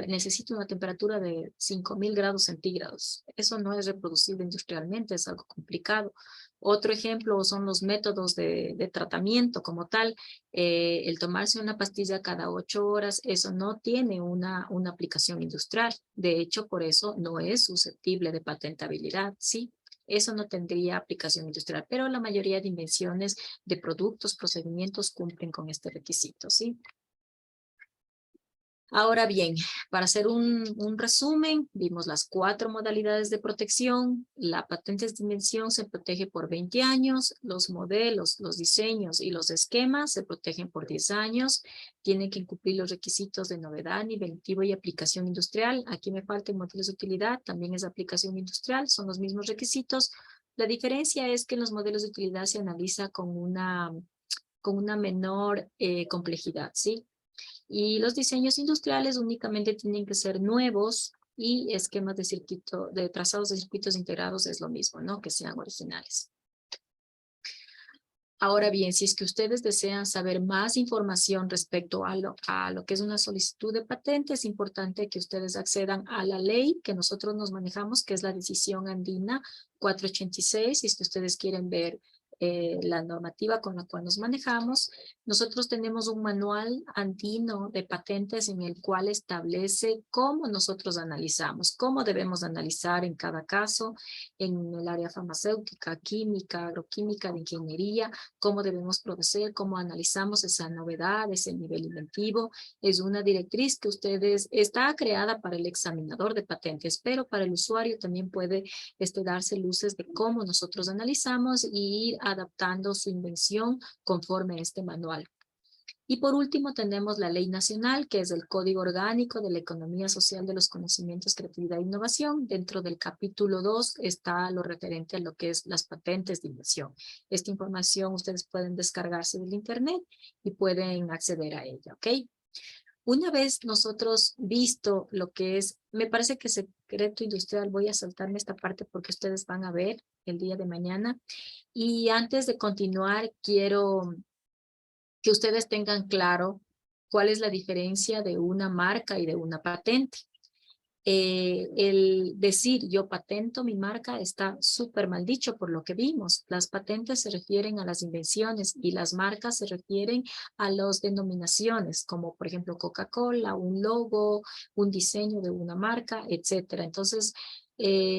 necesito una temperatura de 5000 grados centígrados. Eso no es reproducible industrialmente, es algo complicado. Otro ejemplo son los métodos de tratamiento como tal. El tomarse una pastilla cada 8 horas, eso no tiene una aplicación industrial. De hecho, por eso no es susceptible de patentabilidad, ¿sí? Eso no tendría aplicación industrial, pero la mayoría de invenciones de productos, procedimientos cumplen con este requisito, ¿sí? Ahora bien, para hacer un resumen, vimos las 4 modalidades de protección. La patente de invención se protege por 20 años, los modelos, los diseños y los esquemas se protegen por 10 años. Tienen que cumplir los requisitos de novedad, inventivo y aplicación industrial. Aquí me faltan modelos de utilidad, también es aplicación industrial, son los mismos requisitos. La diferencia es que en los modelos de utilidad se analiza con una menor complejidad, ¿sí? Y los diseños industriales únicamente tienen que ser nuevos y esquemas de circuito, de trazados de circuitos integrados es lo mismo, ¿no? Que sean originales. Ahora bien, si es que ustedes desean saber más información respecto a lo que es una solicitud de patente, es importante que ustedes accedan a la ley que nosotros nos manejamos, que es la Decisión Andina 486, si es que ustedes quieren ver la normativa con la cual nos manejamos. Nosotros tenemos un manual andino de patentes en el cual establece cómo nosotros analizamos, cómo debemos analizar en cada caso, en el área farmacéutica, química, agroquímica, de ingeniería, cómo debemos proceder, cómo analizamos esa novedad, ese nivel inventivo. Es una directriz que está creada para el examinador de patentes, pero para el usuario también puede darse luces de cómo nosotros analizamos y ir adaptando su invención conforme a este manual. Y por último tenemos la Ley Nacional, que es el Código Orgánico de la Economía Social de los Conocimientos, Creatividad e Innovación. Dentro del capítulo 2 está lo referente a lo que es las patentes de invención. Esta información ustedes pueden descargarse del internet y pueden acceder a ella, ¿ok? Una vez nosotros visto lo que es, me parece que secreto industrial, voy a saltarme esta parte porque ustedes van a ver el día de mañana. Y antes de continuar, quiero que ustedes tengan claro cuál es la diferencia de una marca y de una patente. El decir yo patento mi marca está súper mal dicho por lo que vimos. Las patentes se refieren a las invenciones y las marcas se refieren a las denominaciones, como por ejemplo Coca-Cola, un logo, un diseño de una marca, etcétera. Entonces,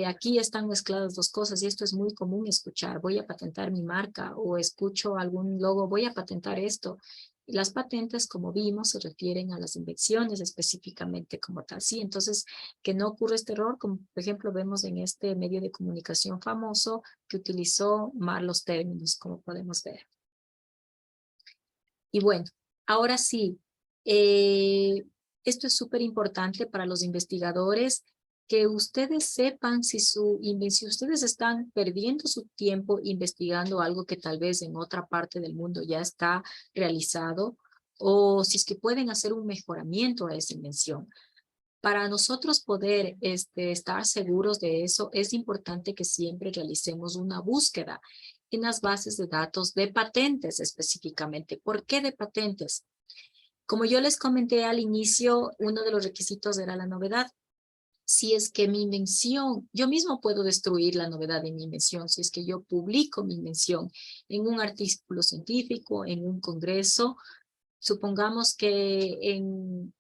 aquí están mezcladas dos cosas y esto es muy común escuchar, voy a patentar mi marca, o escucho algún logo, voy a patentar esto. Las patentes, como vimos, se refieren a las invenciones específicamente como tal. Sí, entonces, que no ocurra este error, como por ejemplo vemos en este medio de comunicación famoso que utilizó mal los términos, como podemos ver. Y bueno, ahora sí, esto es súper importante para los investigadores, que ustedes sepan si ustedes están perdiendo su tiempo investigando algo que tal vez en otra parte del mundo ya está realizado, o si es que pueden hacer un mejoramiento a esa invención. Para nosotros poder estar seguros de eso, es importante que siempre realicemos una búsqueda en las bases de datos de patentes específicamente. ¿Por qué de patentes? Como yo les comenté al inicio, uno de los requisitos era la novedad. Si es que mi invención, yo mismo puedo destruir la novedad de mi invención, si es que yo publico mi invención en un artículo científico, en un congreso. Supongamos que en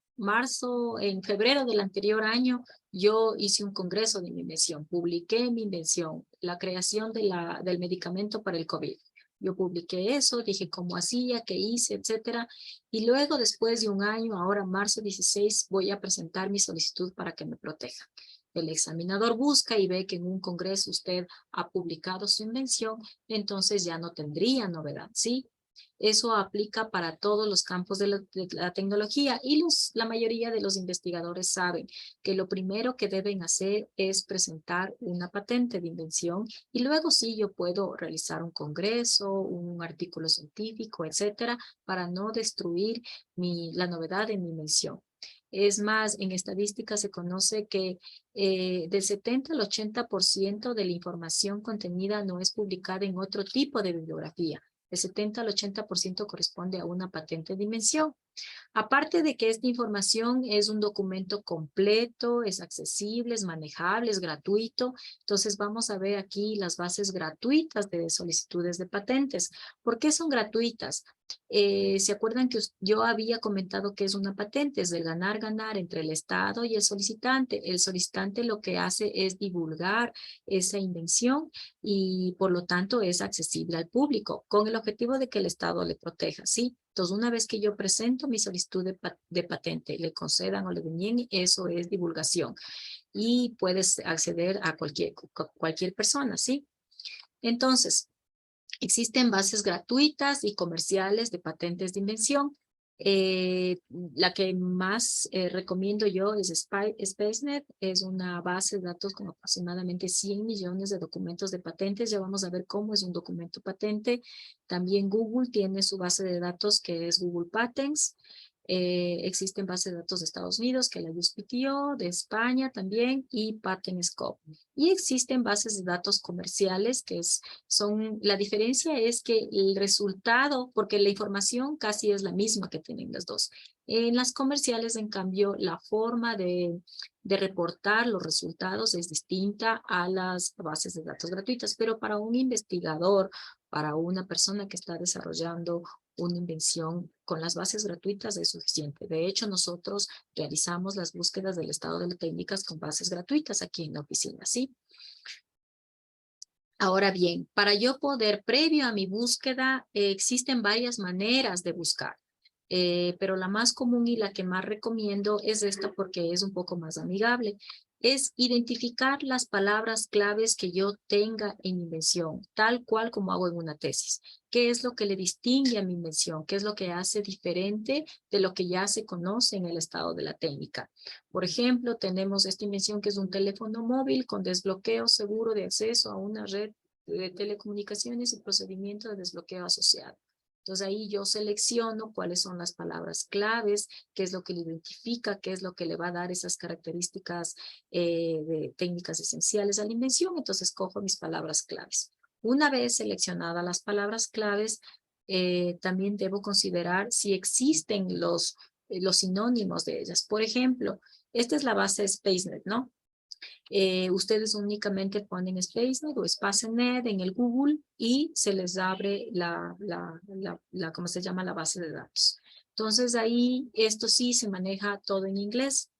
febrero del anterior año, yo hice un congreso de mi invención, publiqué mi invención, la creación del medicamento para el COVID. Yo publiqué eso, dije cómo hacía, qué hice, etcétera. Y luego, después de un año, ahora marzo 16, voy a presentar mi solicitud para que me proteja. El examinador busca y ve que en un congreso usted ha publicado su invención, entonces ya no tendría novedad, ¿sí? Eso aplica para todos los campos de la tecnología y la mayoría de los investigadores saben que lo primero que deben hacer es presentar una patente de invención y luego sí yo puedo realizar un congreso, un artículo científico, etcétera, para no destruir la novedad de mi invención. Es más, en estadística se conoce que del 70 al 80% de la información contenida no es publicada en otro tipo de bibliografía. El 70 al 80% corresponde a una patente de invención. Aparte de que esta información es un documento completo, es accesible, es manejable, es gratuito. Entonces vamos a ver aquí las bases gratuitas de solicitudes de patentes. ¿Por qué son gratuitas? ¿Se acuerdan que yo había comentado que es una patente? Es el ganar-ganar entre el Estado y el solicitante. El solicitante lo que hace es divulgar esa invención y por lo tanto es accesible al público con el objetivo de que el Estado le proteja, ¿sí? Entonces, una vez que yo presento mi solicitud de patente, le concedan o le denieguen, eso es divulgación y puedes acceder a cualquier persona, ¿sí? Entonces, existen bases gratuitas y comerciales de patentes de invención. La que más recomiendo yo es SpaceNet, es una base de datos con aproximadamente 100 millones de documentos de patentes. Ya vamos a ver cómo es un documento patente. También Google tiene su base de datos que es Google Patents. Existen bases de datos de Estados Unidos, que la USPTO, de España también, y PatentScope. Y existen bases de datos comerciales, que la diferencia es que el resultado, porque la información casi es la misma que tienen las dos. En las comerciales, en cambio, la forma de reportar los resultados es distinta a las bases de datos gratuitas, pero para un investigador, para una persona que está desarrollando una invención con las bases gratuitas es suficiente. De hecho, nosotros realizamos las búsquedas del estado de las técnicas con bases gratuitas aquí en la oficina, ¿sí? Ahora bien, para yo poder, previo a mi búsqueda, existen varias maneras de buscar. Pero la más común y la que más recomiendo es esta porque es un poco más amigable. Es identificar las palabras claves que yo tenga en mi invención, tal cual como hago en una tesis. ¿Qué es lo que le distingue a mi invención? ¿Qué es lo que hace diferente de lo que ya se conoce en el estado de la técnica? Por ejemplo, tenemos esta invención que es un teléfono móvil con desbloqueo seguro de acceso a una red de telecomunicaciones y procedimiento de desbloqueo asociado. Entonces ahí yo selecciono cuáles son las palabras claves, qué es lo que le identifica, qué es lo que le va a dar esas características de técnicas esenciales a la invención. Entonces cojo mis palabras claves. Una vez seleccionadas las palabras claves, también debo considerar si existen los sinónimos de ellas. Por ejemplo, esta es la base SpaceNet, ¿no? Ustedes únicamente ponen SpaceNet o SpaceNet en el Google y se les abre ¿cómo se llama? La base de datos. Entonces ahí esto sí se maneja todo en inglés.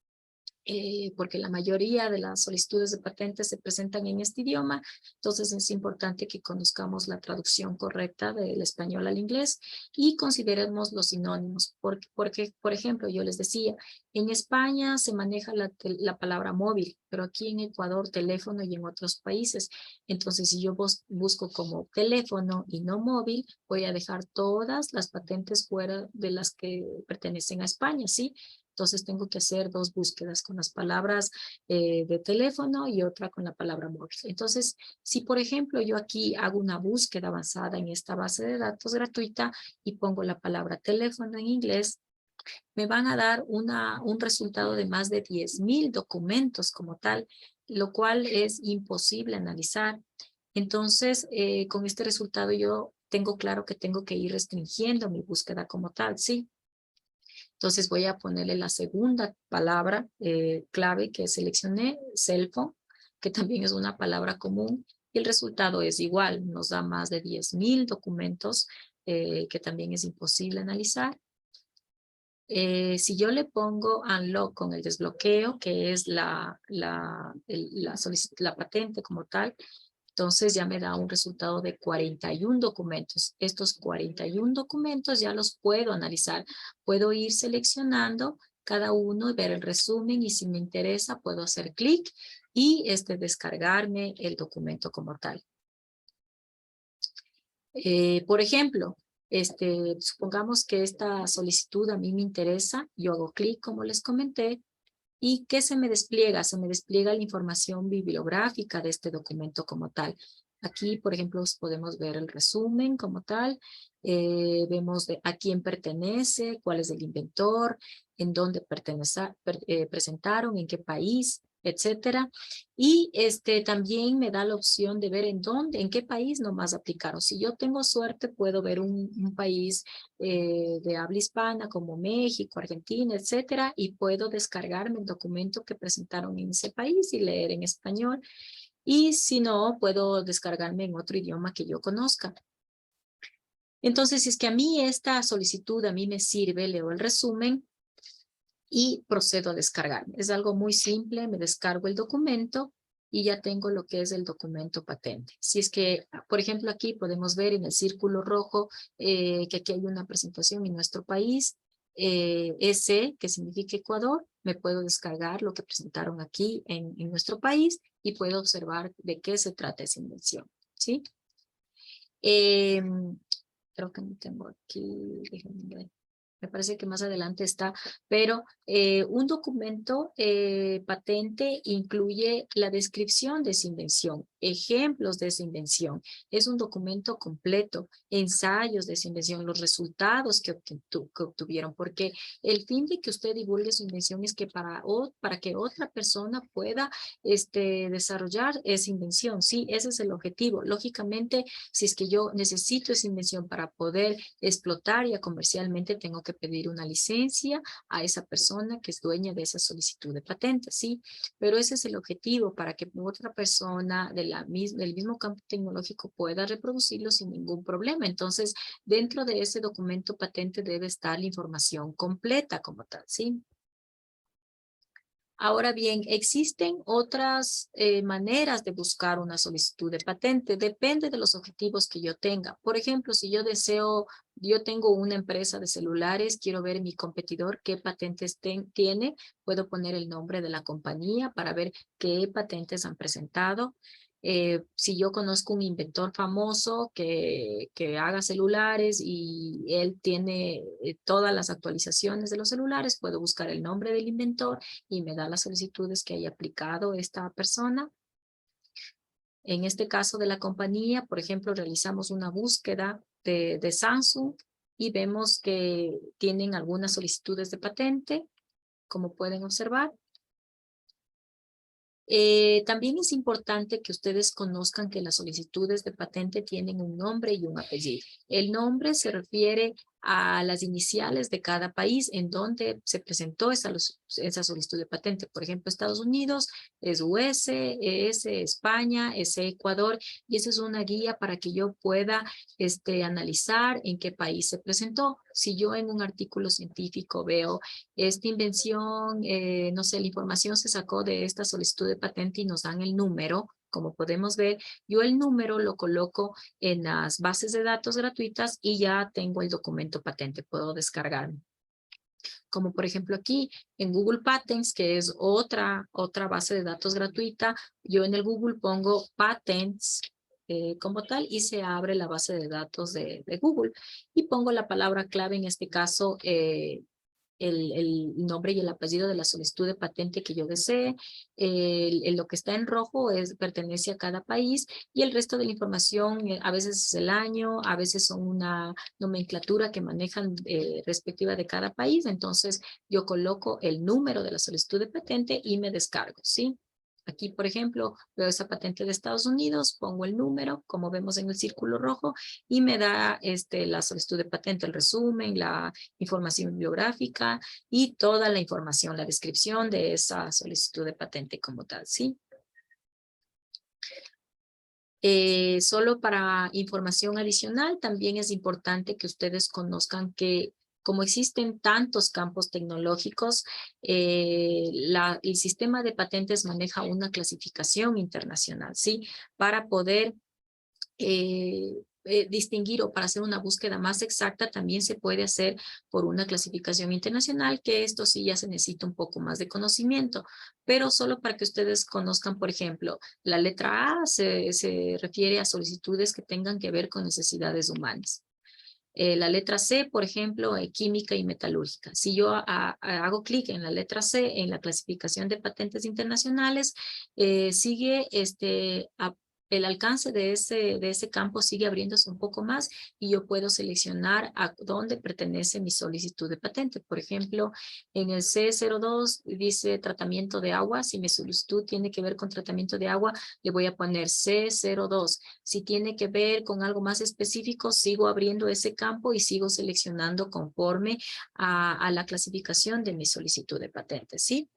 Porque la mayoría de las solicitudes de patentes se presentan en este idioma, entonces es importante que conozcamos la traducción correcta del español al inglés y consideremos los sinónimos, porque por ejemplo, yo les decía, en España se maneja la palabra móvil, pero aquí en Ecuador teléfono y en otros países, entonces si yo busco como teléfono y no móvil, voy a dejar todas las patentes fuera de las que pertenecen a España, ¿sí? Entonces tengo que hacer dos búsquedas con las palabras de teléfono y otra con la palabra móvil. Entonces, si por ejemplo yo aquí hago una búsqueda avanzada en esta base de datos gratuita y pongo la palabra teléfono en inglés, me van a dar un resultado de más de 10,000 documentos como tal, lo cual es imposible analizar. Entonces, con este resultado yo tengo claro que tengo que ir restringiendo mi búsqueda como tal, ¿sí? Entonces voy a ponerle la segunda palabra clave que seleccioné, cell phone, que también es una palabra común. Y el resultado es igual, nos da más de 10,000 documentos que también es imposible analizar. Si yo le pongo unlock con el desbloqueo, que es la patente como tal, entonces ya me da un resultado de 41 documentos. Estos 41 documentos ya los puedo analizar. Puedo ir seleccionando cada uno y ver el resumen y si me interesa puedo hacer clic y descargarme el documento como tal. Por ejemplo, supongamos que esta solicitud a mí me interesa. Yo hago clic como les comenté. ¿Y qué se me despliega? Se me despliega la información bibliográfica de este documento como tal. Aquí, por ejemplo, podemos ver el resumen como tal. Vemos a quién pertenece, cuál es el inventor, en dónde presentaron, en qué país, etcétera. Y también me da la opción de ver en qué país nomás aplicaron. Si yo tengo suerte, puedo ver un país de habla hispana como México, Argentina, etcétera, y puedo descargarme el documento que presentaron en ese país y leer en español. Y si no, puedo descargarme en otro idioma que yo conozca. Entonces, si es que a mí esta solicitud a mí me sirve, leo el resumen y procedo a descargarme. Es algo muy simple, me descargo el documento y ya tengo lo que es el documento patente. Si es que, por ejemplo, aquí podemos ver en el círculo rojo que aquí hay una presentación en nuestro país, EC, que significa Ecuador, me puedo descargar lo que presentaron aquí en nuestro país y puedo observar de qué se trata esa invención, ¿sí? Creo que no tengo aquí, déjenme ver. Me parece que más adelante está, pero un documento patente incluye la descripción de esa invención. ejemplos de esa invención. Es un documento completo, ensayos de esa invención, los resultados que obtuvieron, porque el fin de que usted divulgue su invención es que para que otra persona pueda desarrollar esa invención. Sí, ese es el objetivo. Lógicamente, si es que yo necesito esa invención para poder explotarla comercialmente, tengo que pedir una licencia a esa persona que es dueña de esa solicitud de patente, ¿sí? Pero ese es el objetivo, para que otra persona del mismo campo tecnológico pueda reproducirlo sin ningún problema. Entonces, dentro de ese documento patente debe estar la información completa como tal, ¿sí? Ahora bien, existen otras maneras de buscar una solicitud de patente. Depende de los objetivos que yo tenga. Por ejemplo, si yo tengo una empresa de celulares, quiero ver mi competidor qué patentes tiene, puedo poner el nombre de la compañía para ver qué patentes han presentado. Si yo conozco un inventor famoso que haga celulares y él tiene todas las actualizaciones de los celulares, puedo buscar el nombre del inventor y me da las solicitudes que haya aplicado esta persona. En este caso de la compañía, por ejemplo, realizamos una búsqueda de Samsung y vemos que tienen algunas solicitudes de patente, como pueden observar. También es importante que ustedes conozcan que las solicitudes de patente tienen un nombre y un apellido. El nombre se refiere a las iniciales de cada país en donde se presentó esa solicitud de patente. Por ejemplo, Estados Unidos es US, ES España, es Ecuador, y esa es una guía para que yo pueda analizar en qué país se presentó. Si yo en un artículo científico veo esta invención, no sé, la información se sacó de esta solicitud de patente y nos dan el número, como podemos ver, yo el número lo coloco en las bases de datos gratuitas y ya tengo el documento patente, puedo descargarme. Como por ejemplo aquí en Google Patents, que es otra base de datos gratuita, yo en el Google pongo patents como tal y se abre la base de datos de Google y pongo la palabra clave, en este caso el nombre y el apellido de la solicitud de patente que yo desee. Lo que está en rojo pertenece a cada país y el resto de la información a veces es el año, a veces son una nomenclatura que manejan respectiva de cada país. Entonces yo coloco el número de la solicitud de patente y me descargo, ¿sí? Aquí, por ejemplo, veo esa patente de Estados Unidos, pongo el número, como vemos en el círculo rojo, y me da la solicitud de patente, el resumen, la información bibliográfica y toda la información, la descripción de esa solicitud de patente como tal, ¿sí? Solo para información adicional, también es importante que ustedes conozcan que como existen tantos campos tecnológicos, el sistema de patentes maneja una clasificación internacional, ¿sí? Para poder distinguir o para hacer una búsqueda más exacta también se puede hacer por una clasificación internacional, que esto sí ya se necesita un poco más de conocimiento, pero solo para que ustedes conozcan, por ejemplo, la letra A se refiere a solicitudes que tengan que ver con necesidades humanas. La letra C, por ejemplo, química y metalúrgica. Si yo hago clic en la letra C, en la clasificación de patentes internacionales, sigue el alcance de ese campo sigue abriéndose un poco más y yo puedo seleccionar a dónde pertenece mi solicitud de patente. Por ejemplo, en el C02 dice tratamiento de agua. Si mi solicitud tiene que ver con tratamiento de agua, le voy a poner C02. Si tiene que ver con algo más específico, sigo abriendo ese campo y sigo seleccionando conforme a la clasificación de mi solicitud de patente, ¿sí?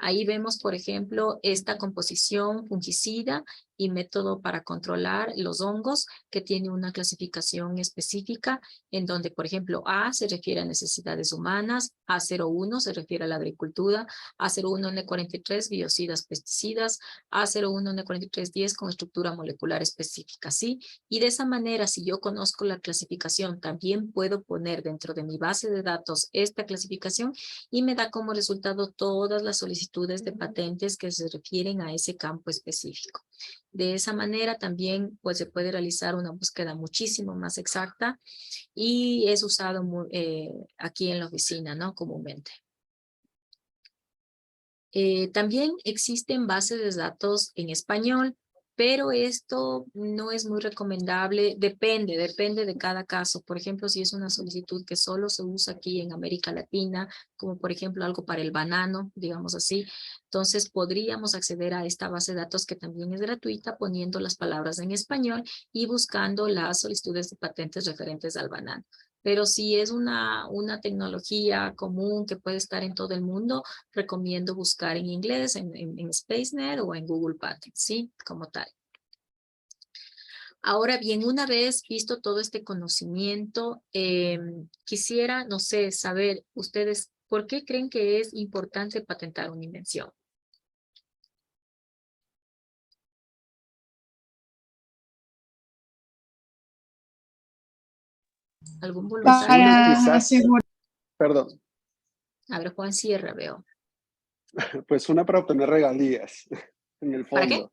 Ahí vemos, por ejemplo, esta composición fungicida y método para controlar los hongos, que tiene una clasificación específica en donde, por ejemplo, A se refiere a necesidades humanas, A01 se refiere a la agricultura, A01N43 biocidas, pesticidas, A01N4310 con estructura molecular específica, ¿sí? Y de esa manera, si yo conozco la clasificación, también puedo poner dentro de mi base de datos esta clasificación y me da como resultado todas las solicitudes de patentes que se refieren a ese campo específico. De esa manera también pues, se puede realizar una búsqueda muchísimo más exacta y es usado aquí en la oficina, ¿no? Comúnmente. También existen bases de datos en español, pero esto no es muy recomendable, depende de cada caso. Por ejemplo, si es una solicitud que solo se usa aquí en América Latina, como por ejemplo algo para el banano, digamos así, entonces podríamos acceder a esta base de datos que también es gratuita poniendo las palabras en español y buscando las solicitudes de patentes referentes al banano. Pero si es una tecnología común que puede estar en todo el mundo, recomiendo buscar en inglés, en SpaceNet o en Google Patents, ¿sí? Como tal. Ahora bien, una vez visto todo este conocimiento, quisiera, no sé, saber ustedes, ¿por qué creen que es importante patentar una invención? ¿Algún voluntario? Uno quizás, perdón, A ver, Juan Sierra, veo. pues una para obtener regalías, en el ¿Para qué? fondo.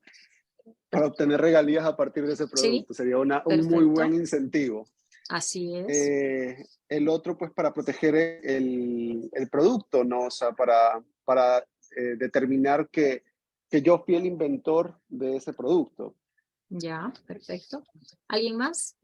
Para obtener regalías a partir de ese Sí, producto. Sería un muy perfecto. buen incentivo. Así es. El otro, pues, para proteger el producto, ¿no? O sea, para determinar que yo fui el inventor de ese producto. Ya, perfecto. ¿Alguien más?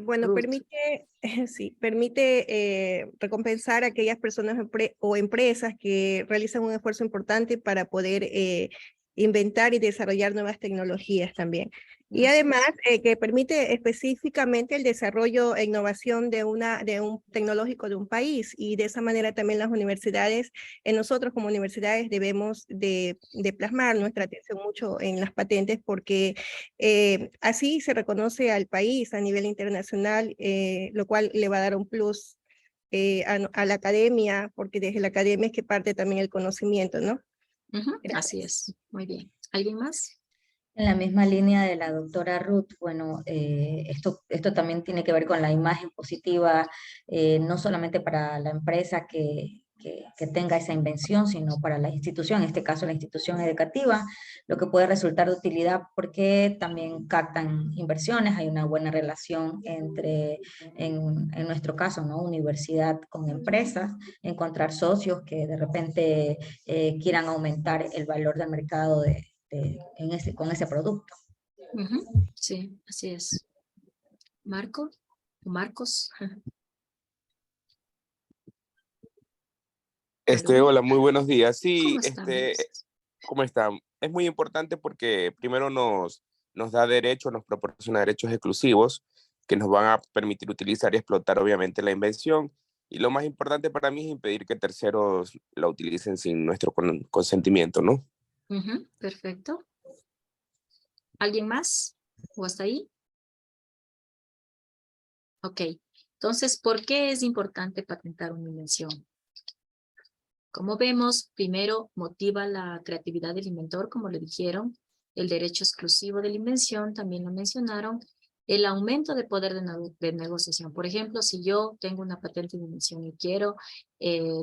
Bueno, Ruth. permite, sí, permite recompensar a aquellas personas o empresas que realizan un esfuerzo importante para poder inventar y desarrollar nuevas tecnologías también. Y además que permite específicamente el desarrollo e innovación de un tecnológico de un país, y de esa manera también las universidades, nosotros como universidades debemos de plasmar nuestra atención mucho en las patentes, porque así se reconoce al país a nivel internacional, lo cual le va a dar un plus a la academia, porque desde la academia es que parte también el conocimiento, ¿no? Así es. Muy bien. ¿Alguien más? En la misma línea de la doctora Ruth, bueno, esto también tiene que ver con la imagen positiva, no solamente para la empresa que tenga esa invención, sino para la institución, en este caso la institución educativa, lo que puede resultar de utilidad porque también captan inversiones, hay una buena relación entre, en nuestro caso, ¿no? Universidad con empresas, encontrar socios que de repente quieran aumentar el valor del mercado con ese producto. Sí, así es. ¿Marco? ¿Marcos? ¿Aló? Hola, muy buenos días. ¿Cómo Sí, están? ¿cómo están? Es muy importante porque primero nos da derecho, nos proporciona derechos exclusivos que nos van a permitir utilizar y explotar obviamente la invención. Y lo más importante para mí es impedir que terceros la utilicen sin nuestro consentimiento, ¿no? Perfecto. ¿Alguien más? ¿O hasta ahí? Ok. Entonces, ¿por qué es importante patentar una invención? Como vemos, primero motiva la creatividad del inventor, como le dijeron, el derecho exclusivo de la invención, también lo mencionaron, el aumento de poder de negociación. Por ejemplo, si yo tengo una patente de invención y quiero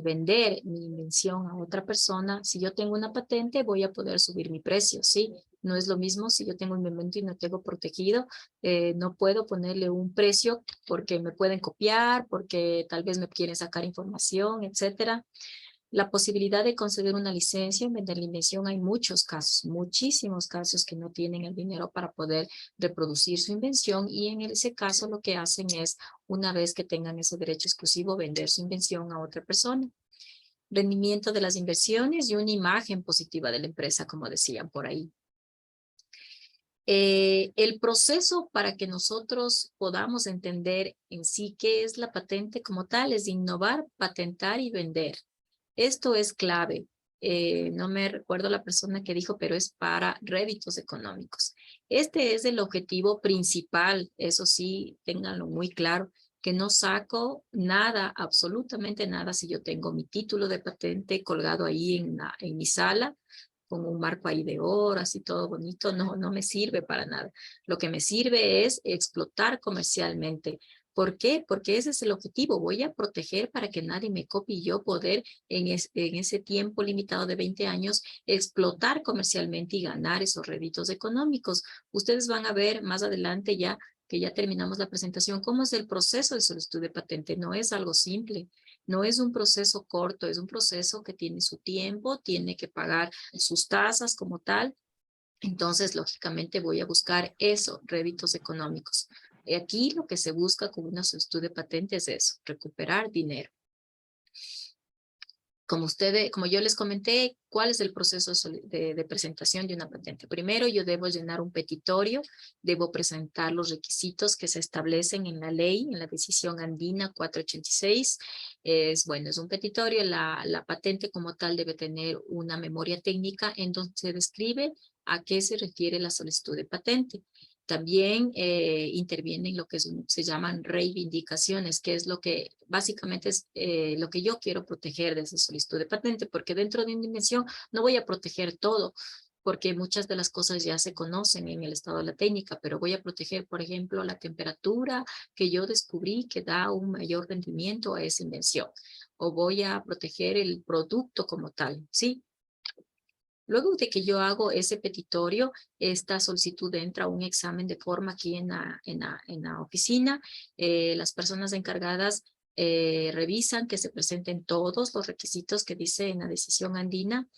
vender mi invención a otra persona, si yo tengo una patente voy a poder subir mi precio, ¿sí? No es lo mismo si yo tengo un invento y no tengo protegido, no puedo ponerle un precio porque me pueden copiar, porque tal vez me quieren sacar información, etcétera. La posibilidad de conceder una licencia en vender la invención, hay muchos casos, muchísimos casos que no tienen el dinero para poder reproducir su invención, y en ese caso lo que hacen es, una vez que tengan ese derecho exclusivo, vender su invención a otra persona. Rendimiento de las inversiones y una imagen positiva de la empresa, como decían por ahí. El proceso para que nosotros podamos entender en sí qué es la patente como tal es innovar, patentar y vender. Esto es clave. No me recuerdo la persona que dijo, pero es para réditos económicos. Este es el objetivo principal. Eso sí, ténganlo muy claro, que no saco nada, absolutamente nada, si yo tengo mi título de patente colgado ahí en mi sala, con un marco ahí de oro, así todo bonito. No, no me sirve para nada. Lo que me sirve es explotar comercialmente. ¿Por qué? Porque ese es el objetivo. Voy a proteger para que nadie me copie y yo poder en ese tiempo limitado de 20 años explotar comercialmente y ganar esos réditos económicos. Ustedes van a ver más adelante, ya que ya terminamos la presentación, cómo es el proceso de solicitud de patente. No es algo simple. No es un proceso corto, es un proceso que tiene su tiempo, tiene que pagar sus tasas como tal. Entonces, lógicamente, voy a buscar eso, réditos económicos. Y aquí lo que se busca con una solicitud de patente es eso, recuperar dinero. Como yo les comenté, ¿cuál es el proceso de presentación de una patente? Primero, yo debo llenar un petitorio, debo presentar los requisitos que se establecen en la ley, en la decisión andina 486. Es un petitorio, la patente como tal debe tener una memoria técnica en donde se describe a qué se refiere la solicitud de patente. También intervienen lo que se llaman reivindicaciones, que es lo que básicamente es lo que yo quiero proteger de esa solicitud de patente, porque dentro de una dimensión no voy a proteger todo, porque muchas de las cosas ya se conocen en el estado de la técnica, pero voy a proteger, por ejemplo, la temperatura que yo descubrí que da un mayor rendimiento a esa invención, o voy a proteger el producto como tal, ¿sí? Luego de que yo hago ese petitorio, esta solicitud entra a un examen de forma aquí en la oficina. Las personas encargadas revisan que se presenten todos los requisitos que dice en la decisión andina.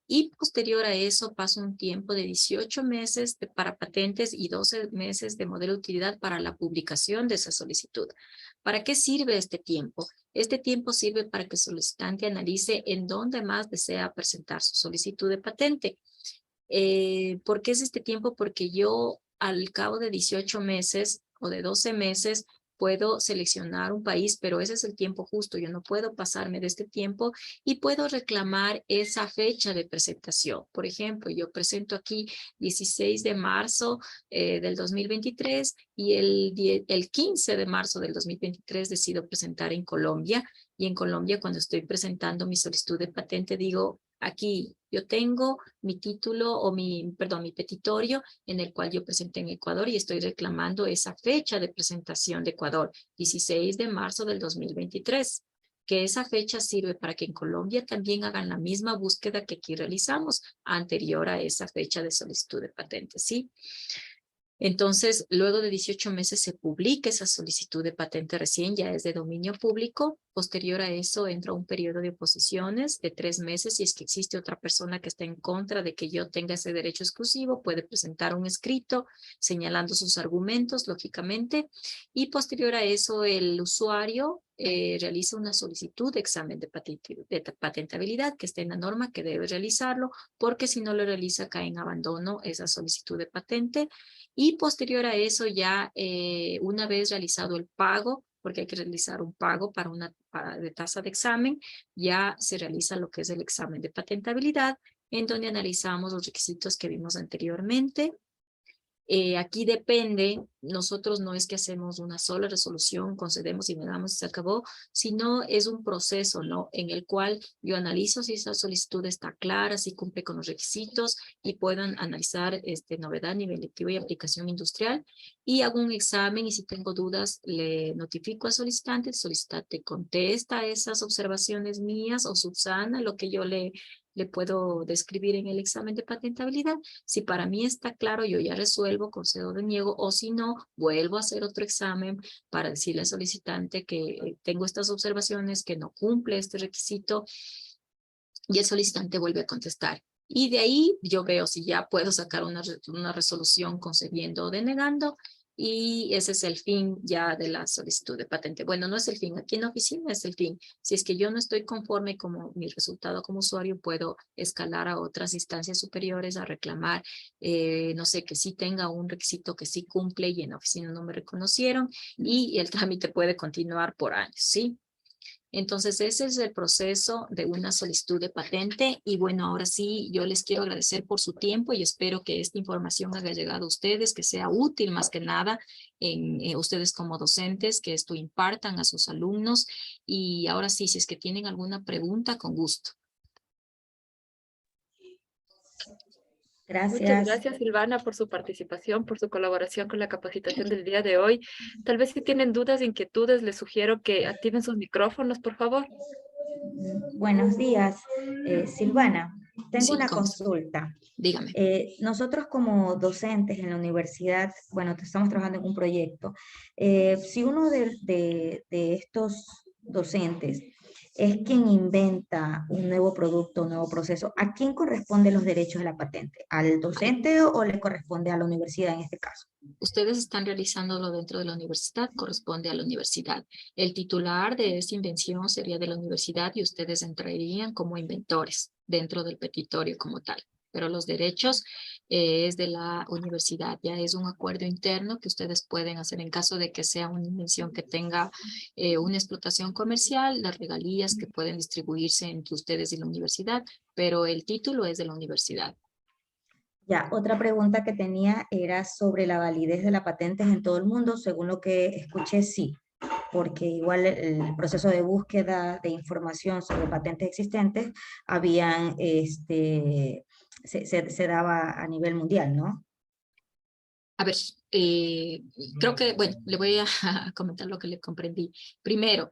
Y posterior a eso pasa un tiempo de 18 meses para patentes y 12 meses de modelo de utilidad para la publicación de esa solicitud. ¿Para qué sirve este tiempo? Este tiempo sirve para que el solicitante analice en dónde más desea presentar su solicitud de patente. ¿Por qué es este tiempo? Porque yo al cabo de 18 meses o de 12 meses puedo seleccionar un país, pero ese es el tiempo justo. Yo no puedo pasarme de este tiempo y puedo reclamar esa fecha de presentación. Por ejemplo, yo presento aquí 16 de marzo del 2023 y el 15 de marzo del 2023 decido presentar en Colombia. Y en Colombia, cuando estoy presentando mi solicitud de patente, digo, aquí yo tengo mi título o mi petitorio en el cual yo presenté en Ecuador y estoy reclamando esa fecha de presentación de Ecuador, 16 de marzo del 2023. Que esa fecha sirve para que en Colombia también hagan la misma búsqueda que aquí realizamos anterior a esa fecha de solicitud de patente, ¿sí? Entonces, luego de 18 meses se publica esa solicitud de patente recién, ya es de dominio público. Posterior a eso entra un periodo de oposiciones de 3 meses. Si es que existe otra persona que está en contra de que yo tenga ese derecho exclusivo, puede presentar un escrito señalando sus argumentos, lógicamente. Y posterior a eso, el usuario realiza una solicitud de examen de patentabilidad que está en la norma que debe realizarlo, porque si no lo realiza cae en abandono esa solicitud de patente. Y posterior a eso ya una vez realizado el pago, porque hay que realizar un pago de tasa de examen, ya se realiza lo que es el examen de patentabilidad, en donde analizamos los requisitos que vimos anteriormente. Aquí depende, nosotros no es que hacemos una sola resolución, concedemos y negamos y se acabó, sino es un proceso, ¿no? En el cual yo analizo si esa solicitud está clara, si cumple con los requisitos y puedan analizar novedad, nivel lectivo y aplicación industrial y hago un examen y si tengo dudas le notifico al solicitante, el solicitante contesta esas observaciones mías o subsana lo que yo le puedo describir en el examen de patentabilidad. Si para mí está claro, yo ya resuelvo, concedo de niego, o si no, vuelvo a hacer otro examen para decirle al solicitante que tengo estas observaciones, que no cumple este requisito, y el solicitante vuelve a contestar. Y de ahí yo veo si ya puedo sacar una resolución concediendo o denegando, y ese es el fin ya de la solicitud de patente. Bueno, no es el fin, aquí en la oficina es el fin. Si es que yo no estoy conforme con mi resultado como usuario, puedo escalar a otras instancias superiores a reclamar, no sé, que sí tenga un requisito que sí cumple y en la oficina no me reconocieron, y el trámite puede continuar por años, ¿sí? Entonces, ese es el proceso de una solicitud de patente. Y bueno, ahora sí, yo les quiero agradecer por su tiempo y espero que esta información haya llegado a ustedes, que sea útil más que nada en ustedes como docentes, que esto impartan a sus alumnos. Y ahora sí, si es que tienen alguna pregunta, con gusto. Muchas Gracias. gracias, Silvana, por su participación, por su colaboración con la capacitación del día de hoy. Tal vez si tienen dudas, inquietudes, les sugiero que activen sus micrófonos, por favor. Buenos días, Silvana. Tengo Sí, una ¿cómo está? consulta. Dígame. Nosotros como docentes en la universidad, bueno, estamos trabajando en un proyecto. Si uno de estos docentes es quien inventa un nuevo producto, un nuevo proceso, ¿a quién corresponden los derechos de la patente? ¿Al docente o le corresponde a la universidad en este caso? Ustedes están realizándolo dentro de la universidad, corresponde a la universidad. El titular de esta invención sería de la universidad y ustedes entrarían como inventores dentro del petitorio como tal. Pero los derechos es de la universidad, ya es un acuerdo interno que ustedes pueden hacer en caso de que sea una invención que tenga una explotación comercial, las regalías que pueden distribuirse entre ustedes y la universidad, pero el título es de la universidad. Ya, otra pregunta que tenía era sobre la validez de las patentes en todo el mundo. Según lo que escuché, sí, porque igual el proceso de búsqueda de información sobre patentes existentes se daba a nivel mundial, ¿no? A ver, creo que, bueno, le voy a comentar lo que le comprendí. Primero,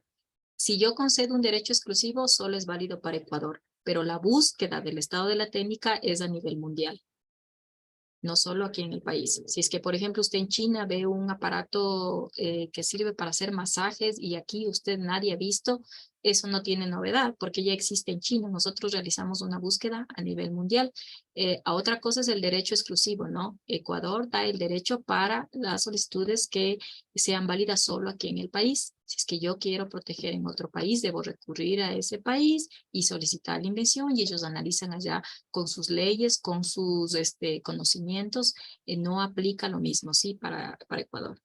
si yo concedo un derecho exclusivo, solo es válido para Ecuador, pero la búsqueda del estado de la técnica es a nivel mundial, no solo aquí en el país. Si es que, por ejemplo, usted en China ve un aparato que sirve para hacer masajes y aquí usted nadie ha visto, eso no tiene novedad porque ya existe en China. Nosotros realizamos una búsqueda a nivel mundial. A otra cosa es el derecho exclusivo, ¿no? Ecuador da el derecho para las solicitudes que sean válidas solo aquí en el país. Si es que yo quiero proteger en otro país, debo recurrir a ese país y solicitar la invención y ellos analizan allá con sus leyes, con sus conocimientos. No aplica lo mismo, ¿sí? Para Ecuador.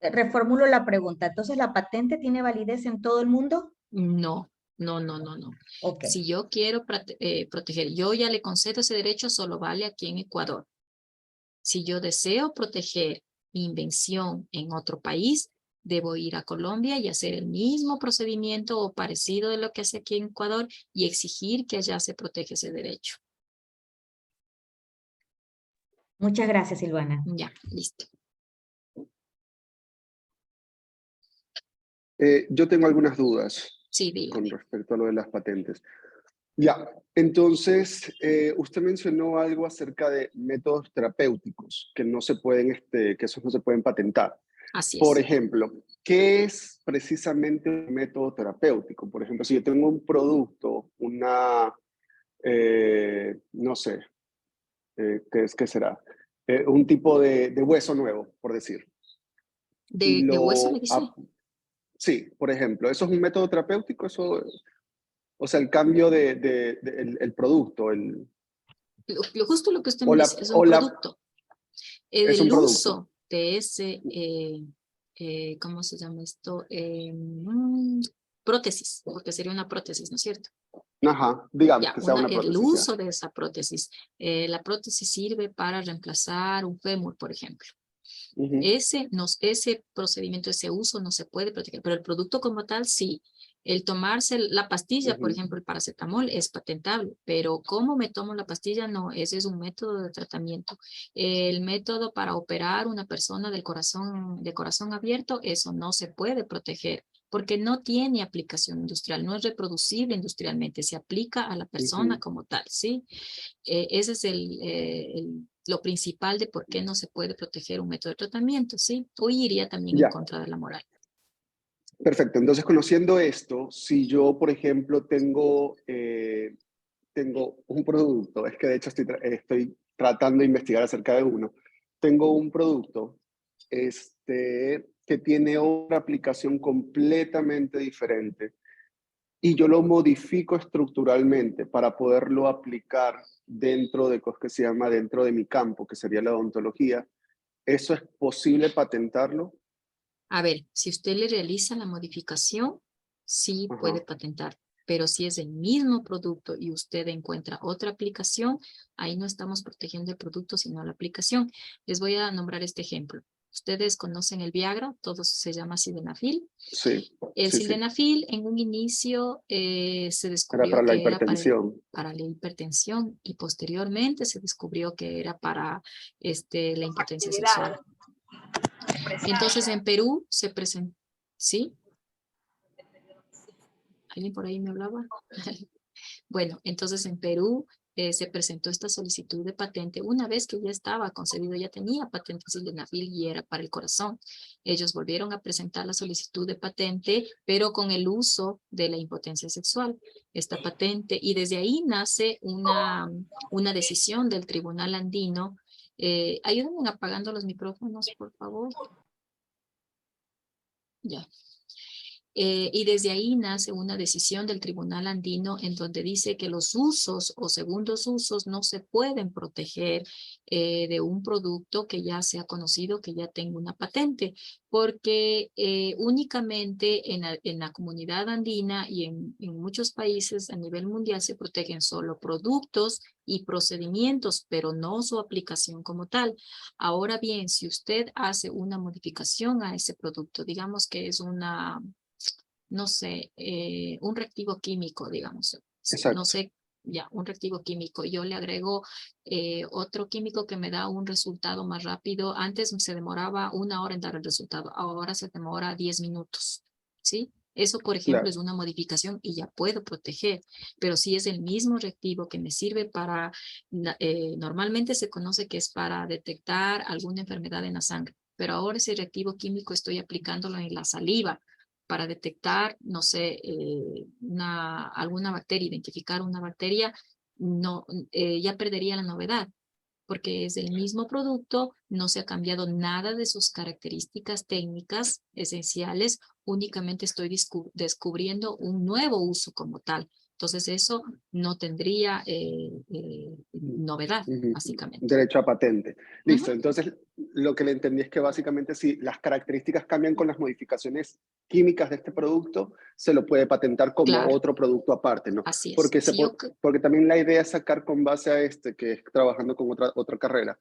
Reformulo la pregunta. Entonces, ¿la patente tiene validez en todo el mundo? No, no, no, no, no. Ok. Si yo quiero proteger, yo ya le concedo ese derecho, solo vale aquí en Ecuador. Si yo deseo proteger mi invención en otro país, debo ir a Colombia y hacer el mismo procedimiento o parecido de lo que hace aquí en Ecuador y exigir que allá se protege ese derecho. Muchas gracias, Silvana. Ya, listo. Yo tengo algunas dudas Sí, dígame. con respecto a lo de las patentes. Ya, entonces, usted mencionó algo acerca de métodos terapéuticos que no se pueden, que esos no se pueden patentar. Así Por es. ejemplo, ¿qué es precisamente un método terapéutico? Por ejemplo, si yo tengo un producto, no sé, ¿qué será? Un tipo de hueso nuevo, por decir. Y ¿De hueso me dice? Sí, por ejemplo, ¿eso es un método terapéutico? Eso, o sea, el cambio el producto, Justo lo que usted me dice, es un producto. es un El producto. uso de ese, ¿cómo se llama esto? Prótesis, porque sería una prótesis, ¿no es cierto? Ajá, digamos Ya, que sea una el prótesis. Ya. uso de esa prótesis. La prótesis sirve para reemplazar un fémur, por ejemplo. Ujú. Ese procedimiento, ese uso no se puede proteger, pero el producto como tal sí. El tomarse la pastilla, por ejemplo, el paracetamol es patentable, pero cómo me tomo la pastilla, no, ese es un método de tratamiento. El método para operar una persona de corazón abierto, eso no se puede proteger, porque no tiene aplicación industrial, no es reproducible industrialmente, se aplica a la persona como tal, ¿sí? Ese es lo principal de por qué no se puede proteger un método de tratamiento, ¿sí? Hoy iría también en contra de la moral. Perfecto. Entonces, conociendo esto, si yo, por ejemplo, tengo un producto, es que de hecho estoy tratando de investigar acerca de uno, tengo un producto que tiene otra aplicación completamente diferente y yo lo modifico estructuralmente para poderlo aplicar dentro de cosas que se llama dentro de mi campo, que sería la odontología. ¿Eso es posible patentarlo? A ver, si usted le realiza la modificación, sí puede patentar, pero si es el mismo producto y usted encuentra otra aplicación, ahí no estamos protegiendo el producto, sino la aplicación. Les voy a nombrar este ejemplo. Ustedes conocen el Viagra, todo se llama sildenafil. Sí. El sí, sildenafil en un inicio se Era descubrió para la que era hipertensión. para la hipertensión y posteriormente se descubrió que era para la impotencia sexual. Entonces en Perú se presentó, ¿sí? ¿Alguien por ahí me hablaba? Bueno, entonces en Perú se presentó esta solicitud de patente una vez que ya estaba concebido, ya tenía patente sildenafil y era para el corazón. Ellos volvieron a presentar la solicitud de patente, pero con el uso de la impotencia sexual, esta patente, y desde ahí nace una decisión del Tribunal Andino. Ayúdenme apagando los micrófonos, por favor. Ya. Y desde ahí nace una decisión del Tribunal Andino en donde dice que los usos o segundos usos no se pueden proteger de un producto que ya sea conocido, que ya tenga una patente, porque únicamente en la comunidad andina y en muchos países a nivel mundial se protegen solo productos y procedimientos, pero no su aplicación como tal. Ahora bien, si usted hace una modificación a ese producto, digamos que es una, no sé, un reactivo químico, digamos, Exacto. no sé, ya, un reactivo químico. Yo le agrego otro químico que me da un resultado más rápido. Antes se demoraba 1 hora en dar el resultado, ahora se demora 10 minutos, ¿sí? Eso, por ejemplo, Claro. es una modificación y ya puedo proteger, pero si es el mismo reactivo que me sirve para, normalmente se conoce que es para detectar alguna enfermedad en la sangre, pero ahora ese reactivo químico estoy aplicándolo en la saliva para detectar, no sé, alguna bacteria, identificar una bacteria, no, ya perdería la novedad, porque es el mismo producto, no se ha cambiado nada de sus características técnicas esenciales, únicamente estoy descubriendo un nuevo uso como tal. Entonces eso no tendría novedad, básicamente. Derecho a patente. Listo, entonces lo que le entendí es que básicamente si las características cambian con las modificaciones químicas de este producto, se lo puede patentar como Claro. otro producto aparte, ¿no? Así es. Porque, Si porque también la idea es sacar con base a que es trabajando con otra carrera,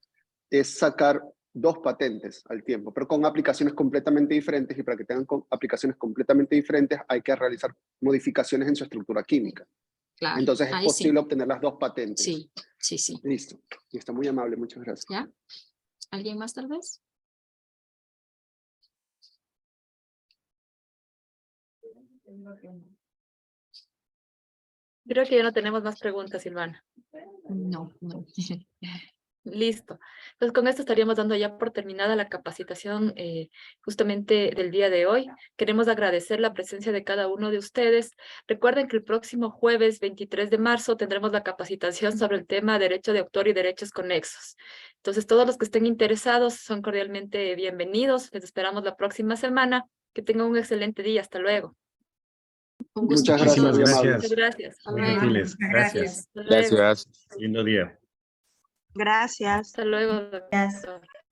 es sacar 2 patentes al tiempo, pero con aplicaciones completamente diferentes, y para que tengan aplicaciones completamente diferentes hay que realizar modificaciones en su estructura química. claro, Entonces es ahí posible sí. obtener las 2 patentes. Sí, sí, sí. Listo. Y está muy amable, muchas gracias. ¿Ya? ¿Alguien más tal vez? Creo que ya no tenemos más preguntas, Silvana. No, no. Listo. Entonces, con esto estaríamos dando ya por terminada la capacitación justamente del día de hoy. Queremos agradecer la presencia de cada uno de ustedes. Recuerden que el próximo jueves 23 de marzo tendremos la capacitación sobre el tema derecho de autor y derechos conexos. Entonces, todos los que estén interesados son cordialmente bienvenidos. Les esperamos la próxima semana. Que tengan un excelente día. Hasta luego. Un gusto. Muchas gracias, Muchísimas muy gracias. amables. Muchas gracias. Hasta Muy luego. gentiles. Gracias. Hasta luego. Gracias. Lindo día. Gracias. Hasta luego, Gracias. doctor.